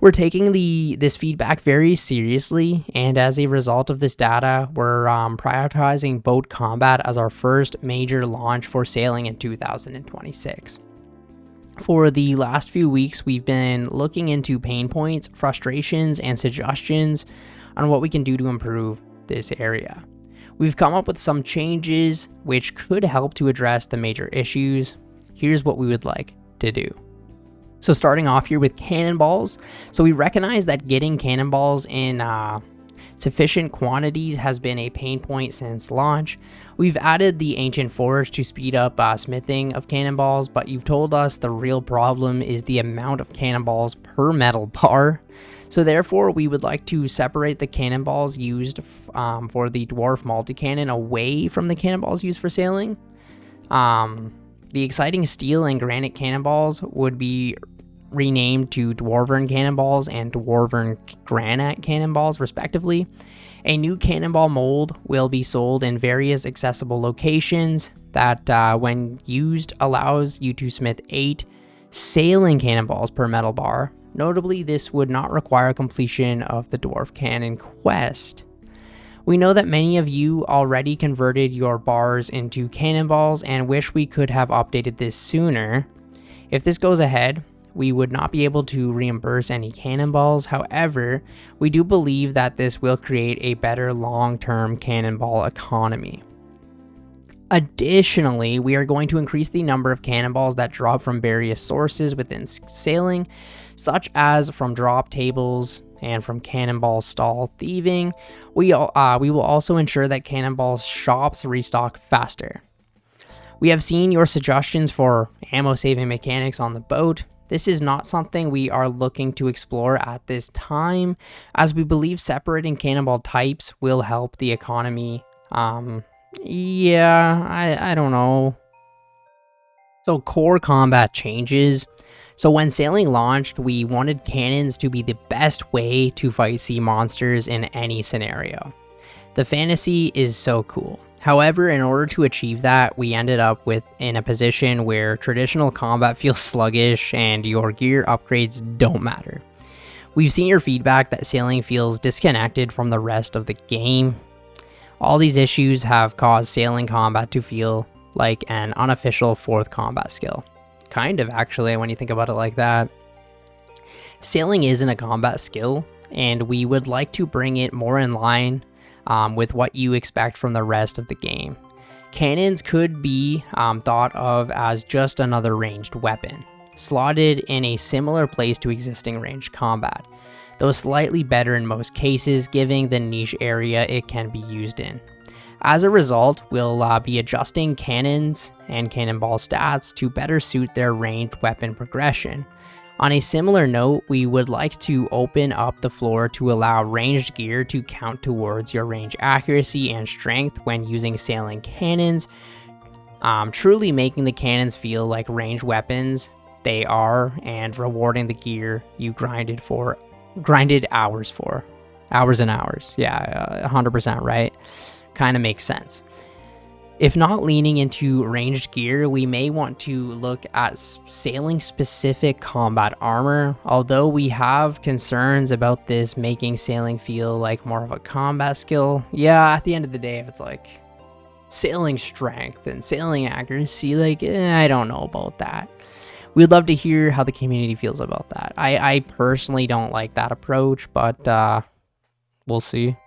S1: We're taking this feedback very seriously, and as a result of this data, we're prioritizing boat combat as our first major launch for sailing in 2026. For the last few weeks, we've been looking into pain points, frustrations, and suggestions on what we can do to improve this area. We've come up with some changes which could help to address the major issues. Here's what we would like to do. So starting off here with cannonballs. So we recognize that getting cannonballs in sufficient quantities has been a pain point since launch. We've added the Ancient Forge to speed up smithing of cannonballs, but you've told us the real problem is the amount of cannonballs per metal bar. So therefore, we would like to separate the cannonballs used for the Dwarf Multi-Cannon away from the cannonballs used for sailing. The exciting steel and granite cannonballs would be renamed to Dwarven Cannonballs and Dwarven Granite Cannonballs, respectively. A new cannonball mold will be sold in various accessible locations that, when used, allows you to smith 8 sailing cannonballs per metal bar. Notably, this would not require completion of the Dwarf Cannon quest. We know that many of you already converted your bars into cannonballs and wish we could have updated this sooner. If this goes ahead, we would not be able to reimburse any cannonballs. However, we do believe that this will create a better long-term cannonball economy. Additionally, we are going to increase the number of cannonballs that drop from various sources within sailing, such as from drop tables and from cannonball stall thieving. We will also ensure that cannonball shops restock faster. We have seen your suggestions for ammo saving mechanics on the boat. This is not something we are looking to explore at this time, as we believe separating cannonball types will help the economy. I don't know. So core combat changes. So when sailing launched, we wanted cannons to be the best way to fight sea monsters in any scenario. The fantasy is so cool. However, in order to achieve that, we ended up in a position where traditional combat feels sluggish and your gear upgrades don't matter. We've seen your feedback that sailing feels disconnected from the rest of the game. All these issues have caused sailing combat to feel like an unofficial fourth combat skill. Kind of, actually, when you think about it like that. Sailing isn't a combat skill, and we would like to bring it more in line with what you expect from the rest of the game. Cannons could be thought of as just another ranged weapon, slotted in a similar place to existing ranged combat, though slightly better in most cases, given the niche area it can be used in. As a result, we'll be adjusting cannons and cannonball stats to better suit their ranged weapon progression. On a similar note, we would like to open up the floor to allow ranged gear to count towards your range accuracy and strength when using sailing cannons, truly making the cannons feel like ranged weapons they are, and rewarding the gear you grinded hours for. Hours and hours. Yeah, 100% right. Kind of makes sense. If not leaning into ranged gear, we may want to look at sailing specific combat armor, although we have concerns about this making sailing feel like more of a combat skill. Yeah, at the end of the day, if it's like sailing strength and sailing accuracy, like, I don't know about that. We'd love to hear how the community feels about that. I personally don't like that approach, but we'll see.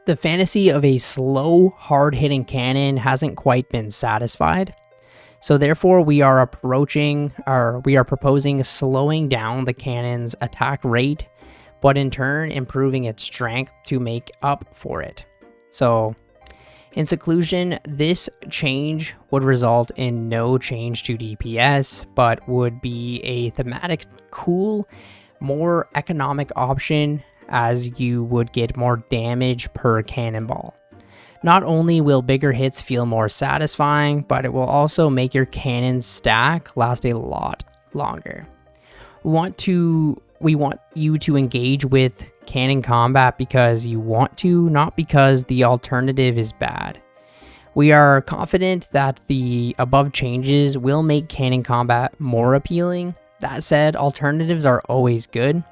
S1: The fantasy of a slow, hard-hitting cannon hasn't quite been satisfied, so therefore we are proposing slowing down the cannon's attack rate, but in turn improving its strength to make up for it. So, in conclusion, this change would result in no change to DPS, but would be a thematic, cool, more economic option, as you would get more damage per cannonball. Not only will bigger hits feel more satisfying, but it will also make your cannon's stack last a lot longer. We want you to engage with cannon combat because you want to, not because the alternative is bad. We are confident that the above changes will make cannon combat more appealing. That said, alternatives are always good.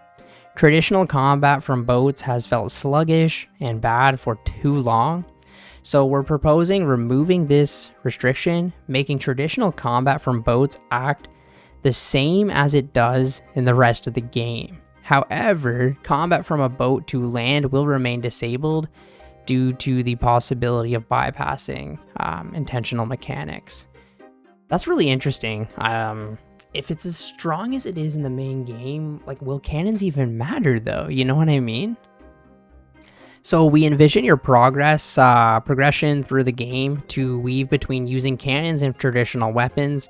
S1: Traditional combat from boats has felt sluggish and bad for too long, so we're proposing removing this restriction, making traditional combat from boats act the same as it does in the rest of the game. However, combat from a boat to land will remain disabled due to the possibility of bypassing intentional mechanics. That's really interesting. If it's as strong as it is in the main game, like, will cannons even matter though? You know what I mean? So we envision your progression through the game to weave between using cannons and traditional weapons.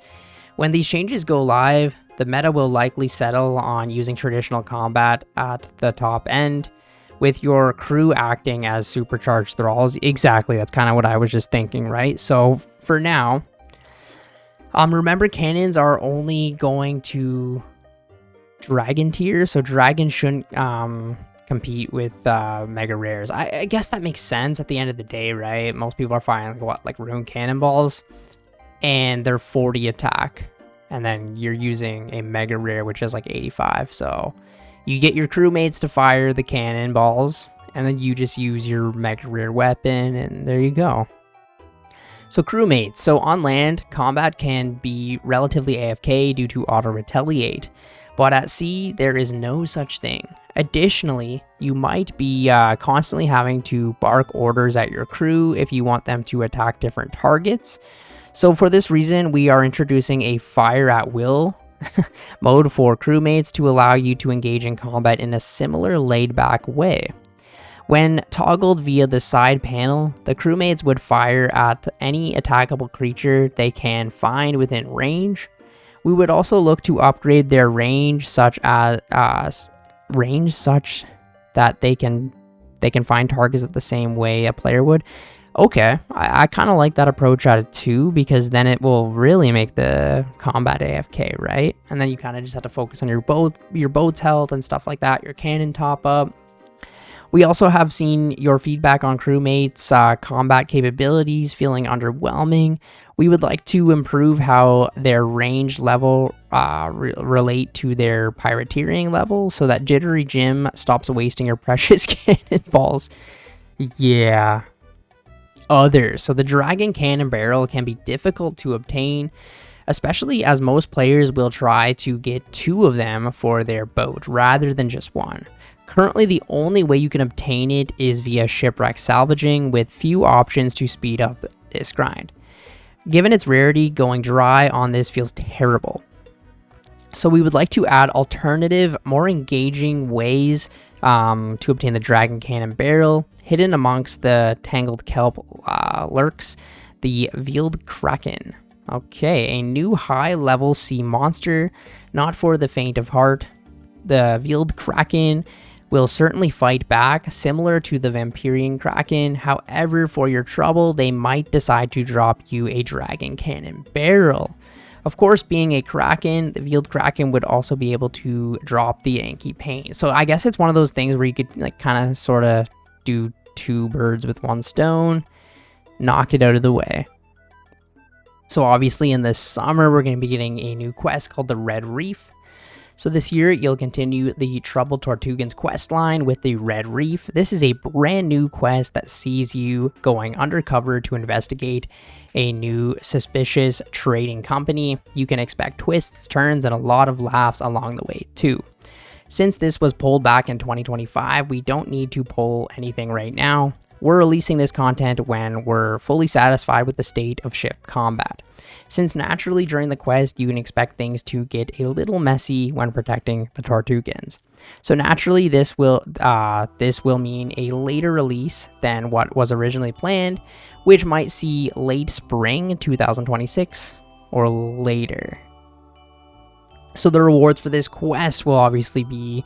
S1: When these changes go live, the meta will likely settle on using traditional combat at the top end, with your crew acting as supercharged thralls. Exactly, that's kind of what I was just thinking, right? So for now, remember, cannons are only going to dragon tier, so dragons shouldn't compete with mega rares. I guess that makes sense at the end of the day, right? Most people are firing like rune cannonballs, and they're 40 attack, and then you're using a mega rare which is like 85. So you get your crewmates to fire the cannonballs, and then you just use your mega rare weapon, and there you go. So crewmates. So on land, combat can be relatively AFK due to auto-retaliate, but at sea, there is no such thing. Additionally, you might be constantly having to bark orders at your crew if you want them to attack different targets. So for this reason, we are introducing a fire at will mode for crewmates to allow you to engage in combat in a similar laid-back way. When toggled via the side panel, the crewmates would fire at any attackable creature they can find within range. We would also look to upgrade their range such that they can find targets the same way a player would. Okay, I kind of like that approach at it too, because then it will really make the combat AFK, right? And then you kind of just have to focus on your boat's health and stuff like that, your cannon top up. We also have seen your feedback on crewmates' combat capabilities feeling underwhelming. We would like to improve how their range level relate to their pirateering level, so that Jittery Jim stops wasting your precious cannonballs. Yeah. Others. So the Dragon Cannon Barrel can be difficult to obtain, especially as most players will try to get 2 of them for their boat rather than just 1. Currently, the only way you can obtain it is via shipwreck salvaging, with few options to speed up this grind. Given its rarity, going dry on this feels terrible. So we would like to add alternative, more engaging ways to obtain the Dragon Cannon Barrel. Hidden amongst the tangled kelp lurks the Veiled Kraken. Okay, a new high-level sea monster, not for the faint of heart. The Veiled Kraken will certainly fight back, similar to the Vampirium Kraken. However, for your trouble, they might decide to drop you a Dragon Cannon Barrel. Of course, being a Kraken, the Veiled Kraken would also be able to drop the Yankee Pain. So I guess it's one of those things where you could like kind of sort of do two birds with one stone, knock it out of the way. So obviously in the summer, we're going to be getting a new quest called the Red Reef. So this year, you'll continue the Troubled Tortugan's quest line with the Red Reef. This is a brand new quest that sees you going undercover to investigate a new suspicious trading company. You can expect twists, turns, and a lot of laughs along the way too. Since this was pulled back in 2025, we don't need to pull anything right now. We're releasing this content when we're fully satisfied with the state of ship combat. Since naturally during the quest you can expect things to get a little messy when protecting the Tortugans. So naturally this will mean a later release than what was originally planned, which might see late spring 2026 or later. So the rewards for this quest will obviously be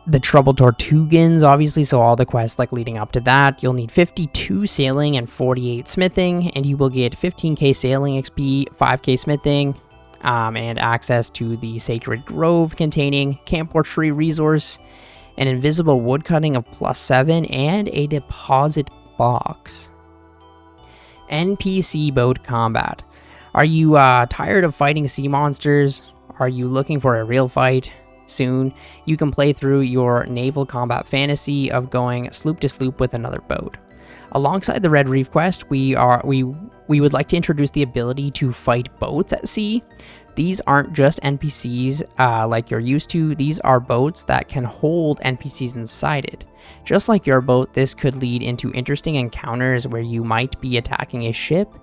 S1: the Troubled Tortugans, obviously, so all the quests like leading up to that. You'll need 52 sailing and 48 smithing, and you will get 15k sailing XP, 5k smithing, and access to the Sacred Grove containing Campor Tree resource, an invisible woodcutting of +7, and a deposit box. NPC boat combat. Are you tired of fighting sea monsters? Are you looking for a real fight? Soon, you can play through your naval combat fantasy of going sloop to sloop with another boat. Alongside the Red Reef quest, we would like to introduce the ability to fight boats at sea. These aren't just NPCs like you're used to. These are boats that can hold NPCs inside it. Just like your boat, this could lead into interesting encounters where you might be attacking a ship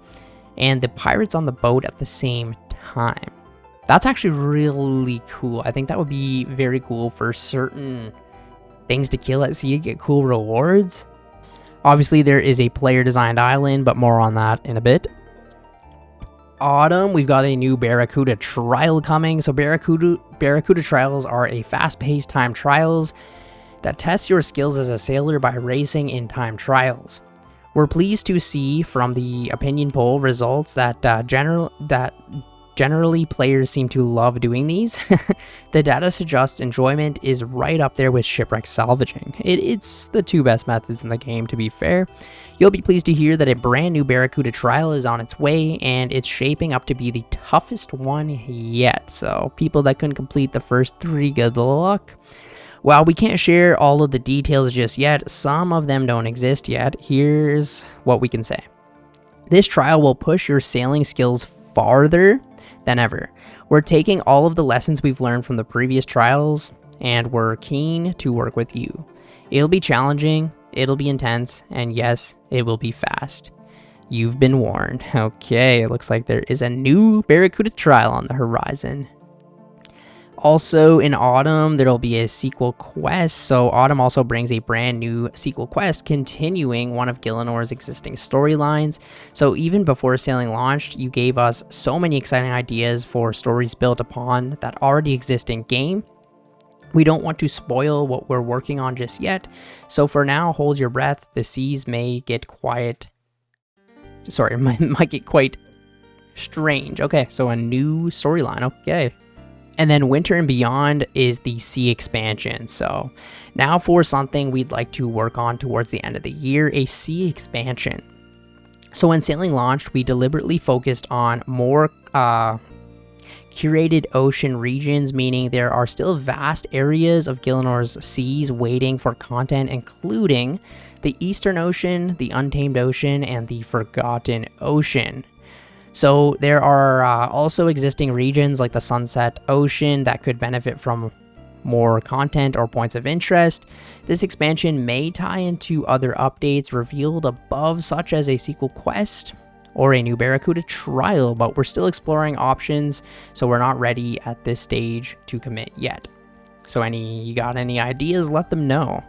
S1: and the pirates on the boat at the same time. That's actually really cool. I think that would be very cool for certain things to kill at sea to get cool rewards. Obviously, there is a player-designed island, but more on that in a bit. Autumn, we've got a new Barracuda trial coming. So Barracuda trials are a fast-paced time trials that test your skills as a sailor by racing in time trials. We're pleased to see from the opinion poll results that generally, players seem to love doing these. The data suggests enjoyment is right up there with shipwreck salvaging. It's the two best methods in the game, to be fair. You'll be pleased to hear that a brand new Barracuda trial is on its way, and it's shaping up to be the toughest one yet. So people that couldn't complete the first 3, good luck. While we can't share all of the details just yet, some of them don't exist yet. Here's what we can say. This trial will push your sailing skills farther than ever. We're taking all of the lessons we've learned from the previous trials, and we're keen to work with you. It'll be challenging, it'll be intense, and yes, it will be fast. You've been warned. Okay, it looks like there is a new Barracuda trial on the horizon. Also in Autumn, there'll be a sequel quest. So Autumn also brings a brand new sequel quest continuing one of Gillinor's existing storylines. So even before Sailing launched, you gave us so many exciting ideas for stories built upon that already exist in game. We don't want to spoil what we're working on just yet. So for now, hold your breath. The seas may get quiet. Sorry, might get quite strange. Okay, so a new storyline. Okay. And then Winter and Beyond is the sea expansion. So now for something we'd like to work on towards the end of the year, a sea expansion. So when Sailing launched, we deliberately focused on more curated ocean regions, meaning there are still vast areas of Gillinor's seas waiting for content, including the Eastern Ocean, the Untamed Ocean, and the Forgotten Ocean. So there are also existing regions like the Sunset Ocean that could benefit from more content or points of interest. This expansion may tie into other updates revealed above, such as a sequel quest or a new Barracuda trial, but we're still exploring options, so we're not ready at this stage to commit yet. So you got any ideas, let them know.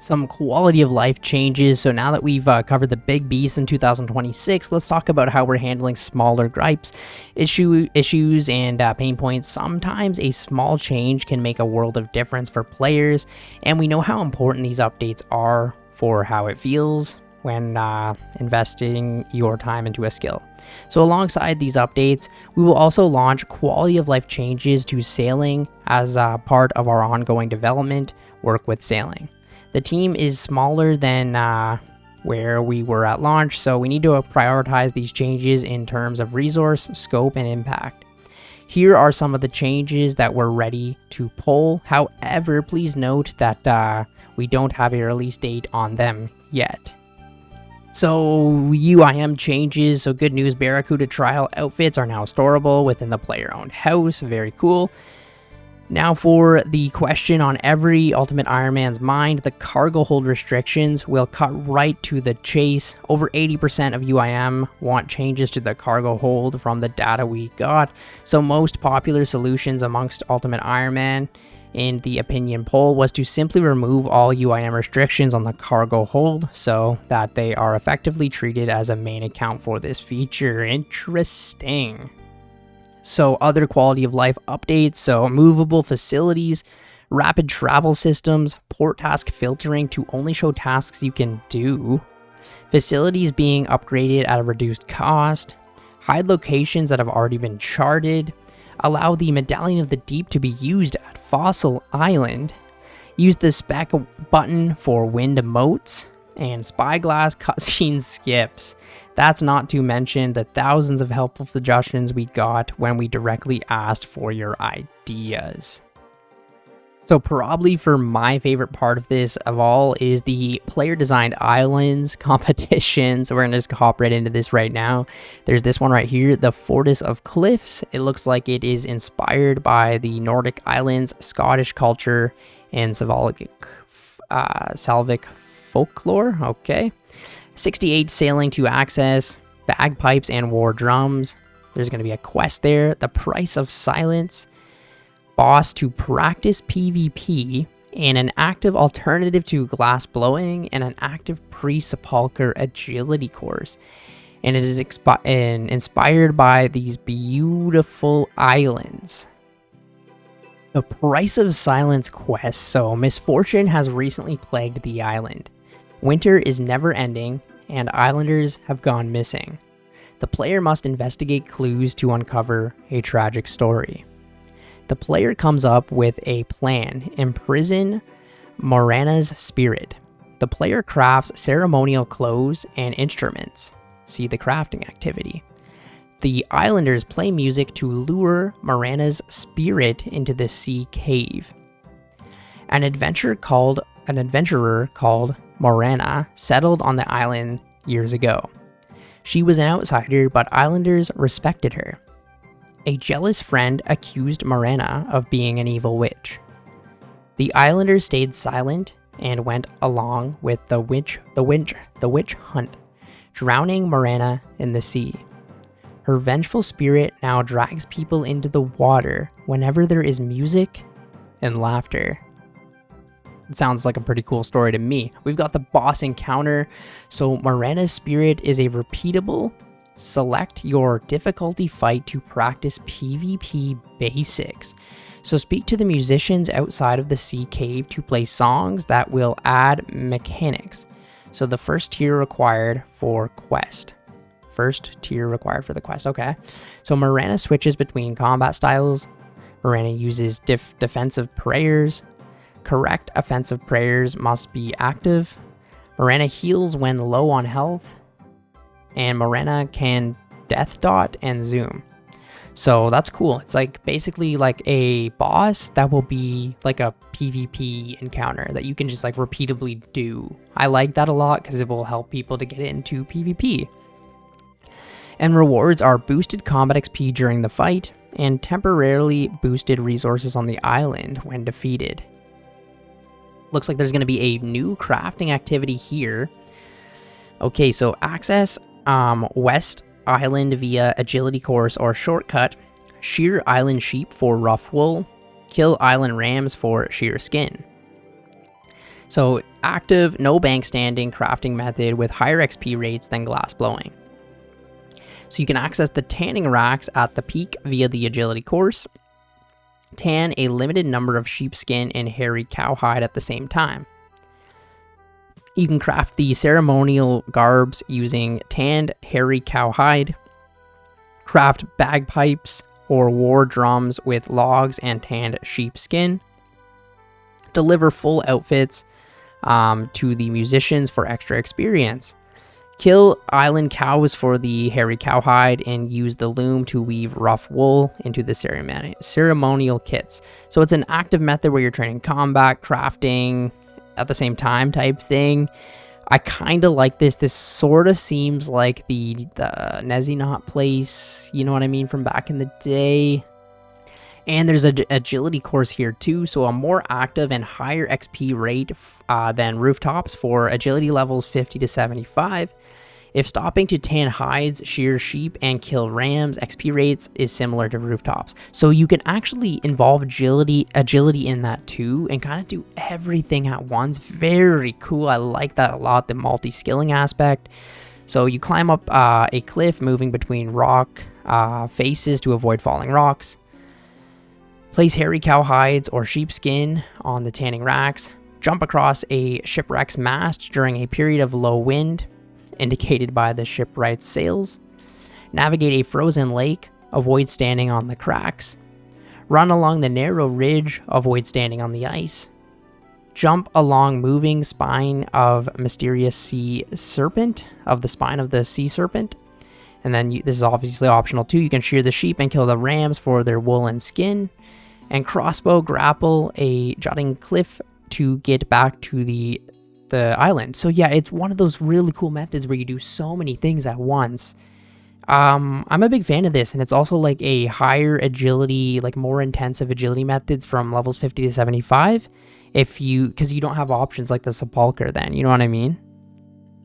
S1: Some quality of life changes. So now that we've covered the big beasts in 2026, let's talk about how we're handling smaller gripes, issues, and pain points. Sometimes a small change can make a world of difference for players, and we know how important these updates are for how it feels when investing your time into a skill. So alongside these updates, we will also launch quality of life changes to sailing as part of our ongoing development work with sailing. The team is smaller than where we were at launch, so we need to prioritize these changes in terms of resource, scope, and impact. Here are some of the changes that we're ready to pull. However, please note that we don't have a release date on them yet. So UIM changes. So good news, Barracuda trial outfits are now storable within the player-owned house. Very cool. Now for the question on every Ultimate Ironman's mind, the cargo hold restrictions will cut right to the chase. Over 80% of UIM want changes to the cargo hold from the data we got. So most popular solutions amongst Ultimate Ironman in the opinion poll was to simply remove all UIM restrictions on the cargo hold so that they are effectively treated as a main account for this feature. Interesting. So other quality of life updates, so movable facilities, rapid travel systems, port task filtering to only show tasks you can do, facilities being upgraded at a reduced cost, hide locations that have already been charted, allow the Medallion of the Deep to be used at Fossil Island, use the spec button for wind emotes, and Spyglass cutscene skips. That's not to mention the thousands of helpful suggestions we got when we directly asked for your ideas. So probably for my favorite part of this of all is the player-designed islands competition. So we're going to just hop right into this right now. There's this one right here, the Fortress of Cliffs. It looks like it is inspired by the Nordic islands, Scottish culture, and Slavic folklore. Okay. 68 sailing to access, bagpipes and war drums. There's going to be a quest there. The Price of Silence, boss to practice PvP, and an active alternative to glass blowing, and an active pre-sepulcher agility course. And it is inspired by these beautiful islands. The Price of Silence quest. So misfortune has recently plagued the island. Winter is never ending, and islanders have gone missing. The player must investigate clues to uncover a tragic story. The player comes up with a plan: imprison Morana's spirit. The player crafts ceremonial clothes and instruments. See the crafting activity. The islanders play music to lure Morana's spirit into the sea cave. An adventurer called Morana settled on the island years ago. She was an outsider, but islanders respected her. A jealous friend accused Morana of being an evil witch. The islanders stayed silent and went along with the witch hunt, drowning Morana in the sea. Her vengeful spirit now drags people into the water whenever there is music and laughter. It sounds like a pretty cool story to me. We've got the boss encounter. So Morana's spirit is a repeatable, select your difficulty fight to practice PvP basics. So speak to the musicians outside of the sea cave to play songs that will add mechanics. So the first tier required for quest. First tier required for the quest. Okay. So Morana switches between combat styles. Morana uses defensive prayers. Correct offensive prayers must be active. Morana heals when low on health. And Morana can death dot and zoom. So that's cool. It's like basically like a boss that will be like a PvP encounter that you can just like repeatedly do. I like that a lot because it will help people to get into PvP. And rewards are boosted combat XP during the fight, and temporarily boosted resources on the island when defeated. Looks like there's going to be a new crafting activity here. Okay, so access West Island via agility course or shortcut. Shear island sheep for rough wool. Kill island rams for sheer skin. So active, no bank standing crafting method with higher XP rates than glass blowing. So you can access the tanning racks at the peak via the agility course. Tan a limited number of sheepskin and hairy cowhide at the same time. You can craft the ceremonial garbs using tanned hairy cowhide. Craft bagpipes or war drums with logs and tanned sheepskin. Deliver full outfits to the musicians for extra experience. Kill island cows for the hairy cowhide and use the loom to weave rough wool into the ceremonial kits. So it's an active method where you're training combat, crafting at the same time type thing. I kind of like this. This sort of seems like the Nezinot place, you know what I mean, from back in the day. And there's an agility course here too, so a more active and higher XP rate than rooftops for agility levels 50 to 75. If stopping to tan hides, shear sheep, and kill rams, XP rates is similar to rooftops. So you can actually involve agility in that too, and kind of do everything at once. Very cool. I like that a lot, the multi-skilling aspect. So you climb up a cliff, moving between rock faces to avoid falling rocks. Place hairy cow hides or sheepskin on the tanning racks. Jump across a shipwreck's mast during a period of low wind, indicated by the shipwright's sails. Navigate a frozen lake. Avoid standing on the cracks. Run along the narrow ridge. Avoid standing on the ice. Jump along moving spine of mysterious sea serpent, of the spine of the sea serpent. And then this is obviously optional too. You can shear the sheep and kill the rams for their wool and skin. And crossbow grapple a jutting cliff to get back to the island. So yeah, it's one of those really cool methods where you do so many things at once. I'm a big fan of this, and it's also like a higher agility, like more intensive agility methods from levels 50 to 75. Because you don't have options like the sepulcher then, you know what I mean?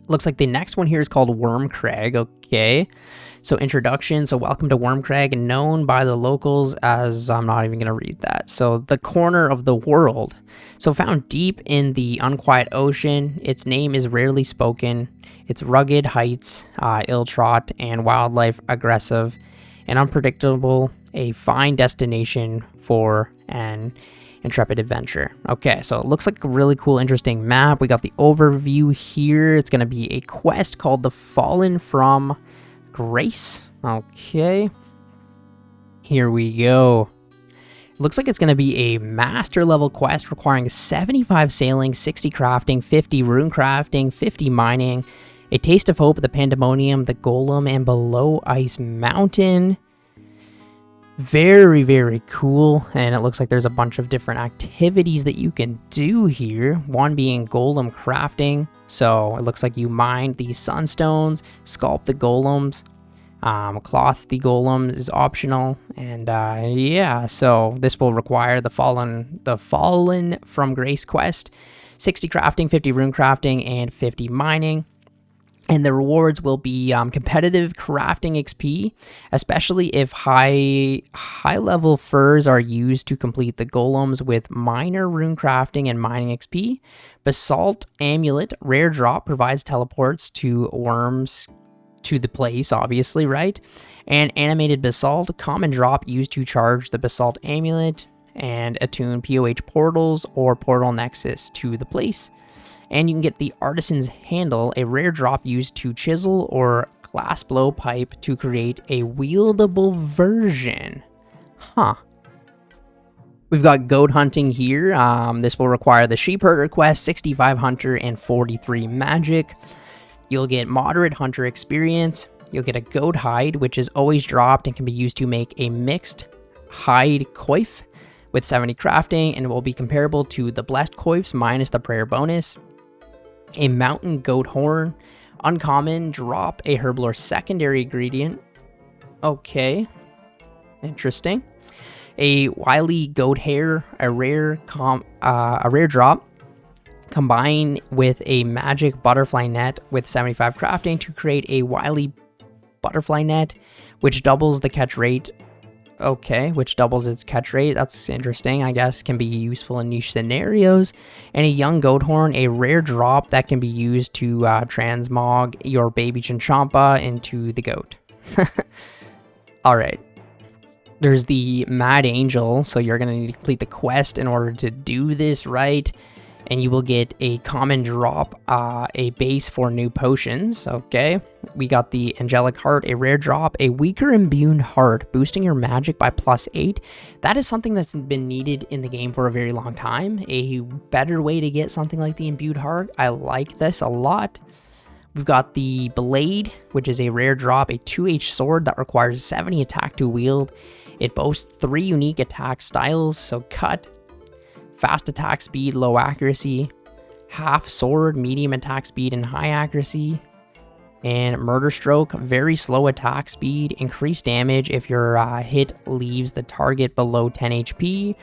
S1: Looks like the next one here is called Wormcrag. Okay, so introduction. So welcome to Wormcrag, known by the locals as, I'm not even going to read that. So the corner of the world. So found deep in the unquiet ocean, its name is rarely spoken. Its rugged heights, ill-trod, and wildlife aggressive and unpredictable. A fine destination for an intrepid adventure. Okay, so it looks like a really cool, interesting map. We got the overview here. It's going to be a quest called The Fallen from Grace. Okay, here we go. Looks like it's going to be a master level quest requiring 75 sailing, 60 crafting, 50 rune crafting, 50 mining, a taste of hope, the pandemonium, the golem, and below ice mountain. Very, very cool, and it looks like there's a bunch of different activities that you can do here, one being golem crafting. So it looks like you mine the sunstones, sculpt the golems, cloth the golems is optional, and yeah, so this will require the fallen from Grace quest, 60 crafting, 50 rune crafting, and 50 mining. And the rewards will be competitive crafting XP, especially if high level furs are used to complete the golems with minor rune crafting and mining XP. Basalt Amulet, rare drop, provides teleports to worms to the place, obviously, right? And Animated Basalt, common drop used to charge the Basalt Amulet and attune POH portals or portal nexus to the place. And you can get the Artisan's Handle, a rare drop used to chisel or glass blow pipe to create a wieldable version. Huh. We've got goat hunting here. This will require the sheep herder quest, 65 hunter and 43 magic. You'll get moderate hunter experience. You'll get a goat hide, which is always dropped and can be used to make a mixed hide coif with 70 crafting, and it will be comparable to the blessed coifs minus the prayer bonus. A mountain goat horn, uncommon, drop a herblore secondary ingredient. Okay. Interesting. A wily goat hair, a rare drop. Combine with a magic butterfly net with 75 crafting to create a wily butterfly net, which doubles the catch rate. Okay, which doubles its catch rate. That's interesting. I guess can be useful in niche scenarios. And a young goat horn, a rare drop that can be used to transmog your baby Chinchampa into the goat. All right. There's the Mad Angel, so you're going to need to complete the quest in order to do this right. And you will get a common drop, a base for new potions, okay? We got the Angelic Heart, a rare drop, a weaker imbued heart, boosting your magic by +8. That is something that's been needed in the game for a very long time. A better way to get something like the imbued heart. I like this a lot. We've got the Blade, which is a rare drop, a 2H sword that requires 70 attack to wield. It boasts 3 unique attack styles, so cut, fast attack speed, low accuracy, half sword, medium attack speed, and high accuracy, and murder stroke, very slow attack speed, increased damage if your hit leaves the target below 10 HP,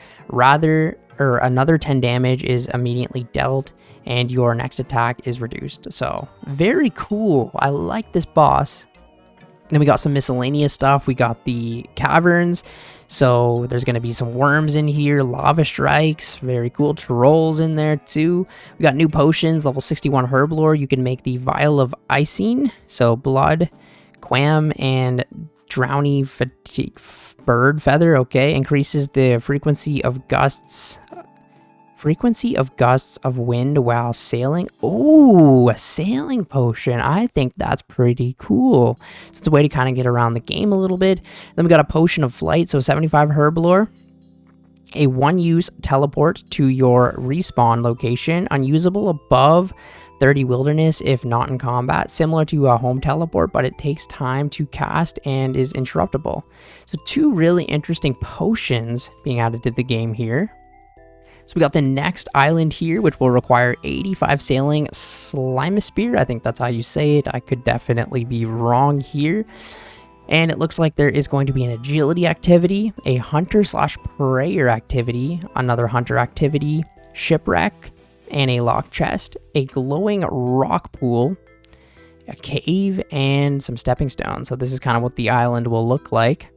S1: another 10 damage is immediately dealt, and your next attack is reduced. So very cool. I like this boss. Then we got some miscellaneous stuff. We got the caverns. So there's going to be some worms in here, lava strikes, very cool. Trolls in there too. We got new potions, level 61 herblore. You can make the vial of icing. So blood, quam, and drowny bird feather. Okay, increases the frequency of gusts of wind while sailing. Oh, a sailing potion. I think that's pretty cool. So it's a way to kind of get around the game a little bit. Then we got a potion of flight, so 75 herblore. A one-use teleport to your respawn location, unusable above 30 wilderness if not in combat, similar to a home teleport, but it takes time to cast and is interruptible. So 2 really interesting potions being added to the game here. So we got the next island here, which will require 85 sailing. Slimeasphere, I think that's how you say it. I could definitely be wrong here. And it looks like there is going to be an agility activity, a hunter/prayer activity, another hunter activity, shipwreck, and a lock chest, a glowing rock pool, a cave, and some stepping stones. So this is kind of what the island will look like.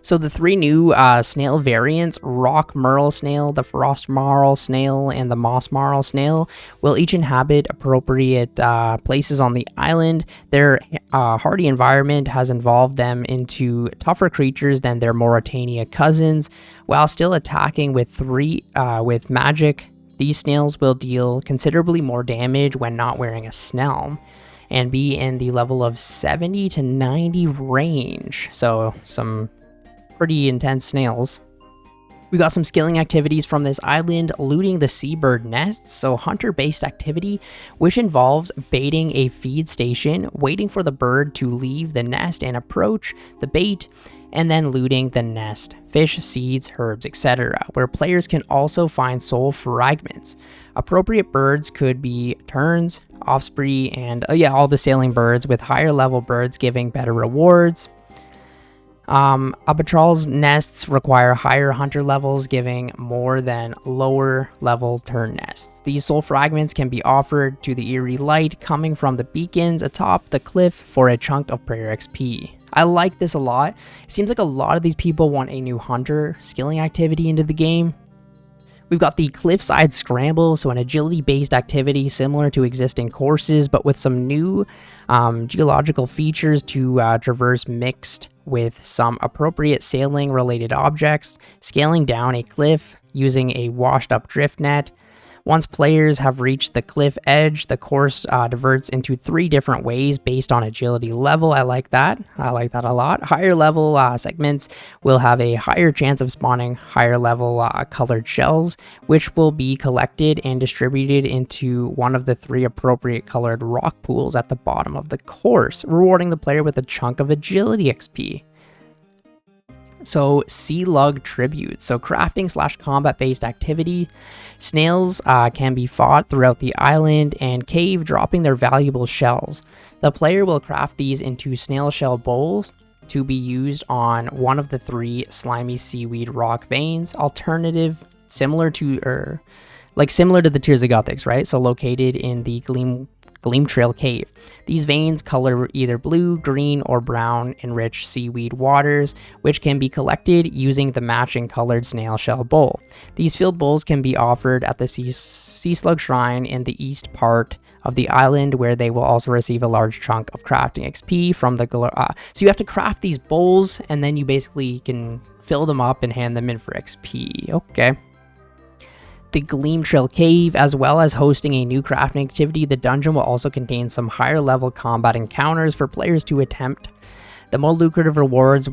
S1: So the 3 new snail variants, Rock Merle Snail, the Frost Marl Snail, and the Moss Marl Snail, will each inhabit appropriate places on the island. Their hardy environment has evolved them into tougher creatures than their Mauritania cousins. While still attacking with magic, these snails will deal considerably more damage when not wearing a snell, and be in the level of 70 to 90 range. So some pretty intense snails. We got some skilling activities from this island, looting the seabird nests, so hunter-based activity, which involves baiting a feed station, waiting for the bird to leave the nest and approach the bait, and then looting the nest, fish, seeds, herbs, etc., where players can also find soul fragments. Appropriate birds could be terns, osprey, and all the sailing birds, with higher level birds giving better rewards. Albatross nests require higher hunter levels, giving more than lower level tern nests. These soul fragments can be offered to the eerie light coming from the beacons atop the cliff for a chunk of prayer XP. I like this a lot. It seems like a lot of these people want a new hunter skilling activity into the game. We've got the Cliffside Scramble, so an agility-based activity similar to existing courses, but with some new geological features to traverse, mixed with some appropriate sailing-related objects, scaling down a cliff using a washed-up drift net. Once players have reached the cliff edge, the course diverts into 3 different ways based on agility level. I like that. I like that a lot. Higher level segments will have a higher chance of spawning higher level colored shells, which will be collected and distributed into one of the 3 appropriate colored rock pools at the bottom of the course, rewarding the player with a chunk of agility XP. So sea lug tribute, so crafting/combat based activity. Snails can be fought throughout the island and cave, dropping their valuable shells. The player will craft these into snail shell bowls, to be used on one of the 3 slimy seaweed rock veins, similar to the Tears of Guthix, right? So located in the Gleam Trail Cave. These veins color either blue, green, or brown in rich seaweed waters, which can be collected using the matching colored snail shell bowl. These filled bowls can be offered at the Sea Slug Shrine in the east part of the island, where they will also receive a large chunk of crafting XP from the so you have to craft these bowls, and then you basically can fill them up and hand them in for XP. Okay. The Gleam Trail Cave, as well as hosting a new crafting activity, the dungeon will also contain some higher level combat encounters for players to attempt. The more lucrative rewards,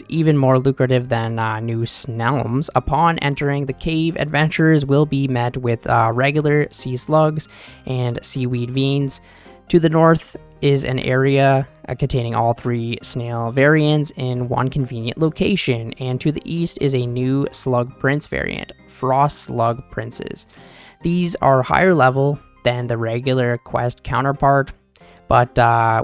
S1: even more lucrative than new snelms. Upon entering the cave, adventurers will be met with regular sea slugs and seaweed veins. To the north is an area containing all 3 snail variants in one convenient location, and to the east is a new slug prince variant, frost slug princes. These are higher level than the regular quest counterpart, but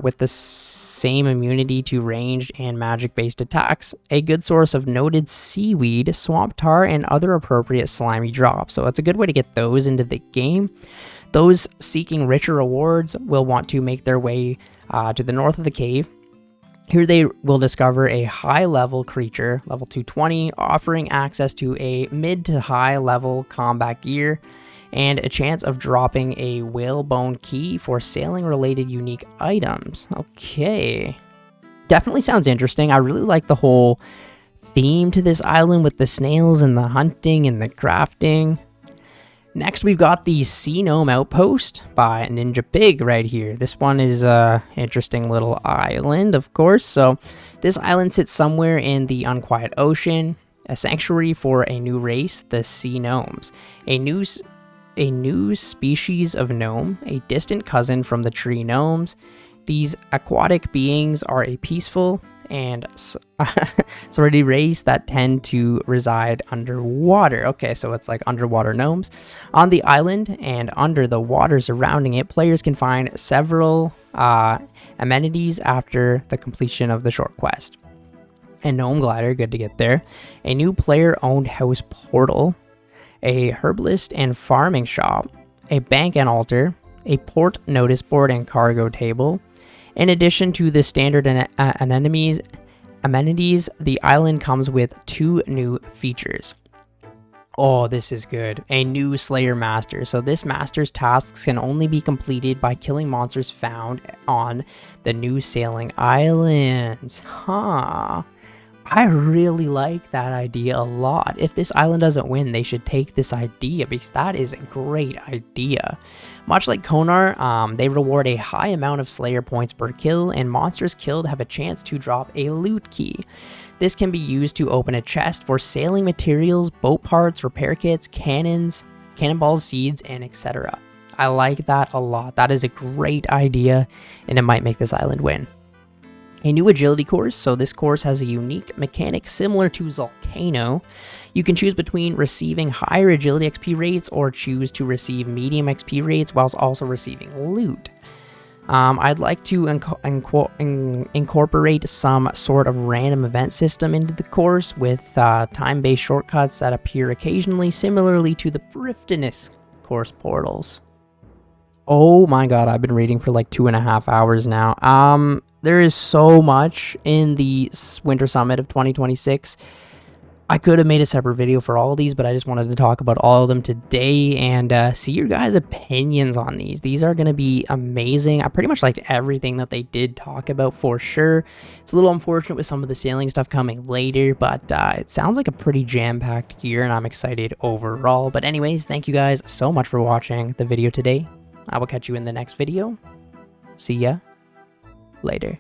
S1: with the same immunity to ranged and magic-based attacks, a good source of noted seaweed, swamp tar, and other appropriate slimy drops. So it's a good way to get those into the game. Those seeking richer rewards will want to make their way to the north of the cave. Here they will discover a high-level creature, level 220, offering access to a mid to high-level combat gear, and a chance of dropping a whalebone key for sailing-related unique items. Okay. Definitely sounds interesting. I really like the whole theme to this island with the snails and the hunting and the crafting. Next, we've got the Sea Gnome Outpost by Ninja Pig right here. This one is an interesting little island, of course. So this island sits somewhere in the unquiet ocean, a sanctuary for a new race, the Sea Gnomes. A new species of gnome, a distant cousin from the tree gnomes. These aquatic beings are a peaceful and sorority race that tend to reside underwater. Okay, so it's like underwater gnomes. On the island and under the water surrounding it, players can find several amenities after the completion of the short quest. A gnome glider, good to get there. A new player-owned house portal. A herbalist and farming shop. A bank and altar. A port notice board and cargo table. In addition to the standard amenities, the island comes with 2 new features. Oh, this is good. A new Slayer Master. So this master's tasks can only be completed by killing monsters found on the new sailing islands. Huh. I really like that idea a lot. If this island doesn't win, they should take this idea because that is a great idea. Much like Konar, they reward a high amount of Slayer points per kill, and monsters killed have a chance to drop a loot key. This can be used to open a chest for sailing materials, boat parts, repair kits, cannons, cannonballs, seeds, and etc. I like that a lot. That is a great idea, and it might make this island win. A new agility course. So this course has a unique mechanic similar to Volcano. You can choose between receiving higher agility XP rates or choose to receive medium XP rates whilst also receiving loot. I'd like to incorporate some sort of random event system into the course with time-based shortcuts that appear occasionally, similarly to the Prifddinas course portals. Oh my god, I've been reading for like 2.5 hours now. There is so much in the Winter Summit of 2026. I could have made a separate video for all of these, but I just wanted to talk about all of them today and see your guys' opinions on these. These are going to be amazing. I pretty much liked everything that they did talk about for sure. It's a little unfortunate with some of the sailing stuff coming later, but it sounds like a pretty jam-packed year, and I'm excited overall. But anyways, thank you guys so much for watching the video today. I will catch you in the next video. See ya later.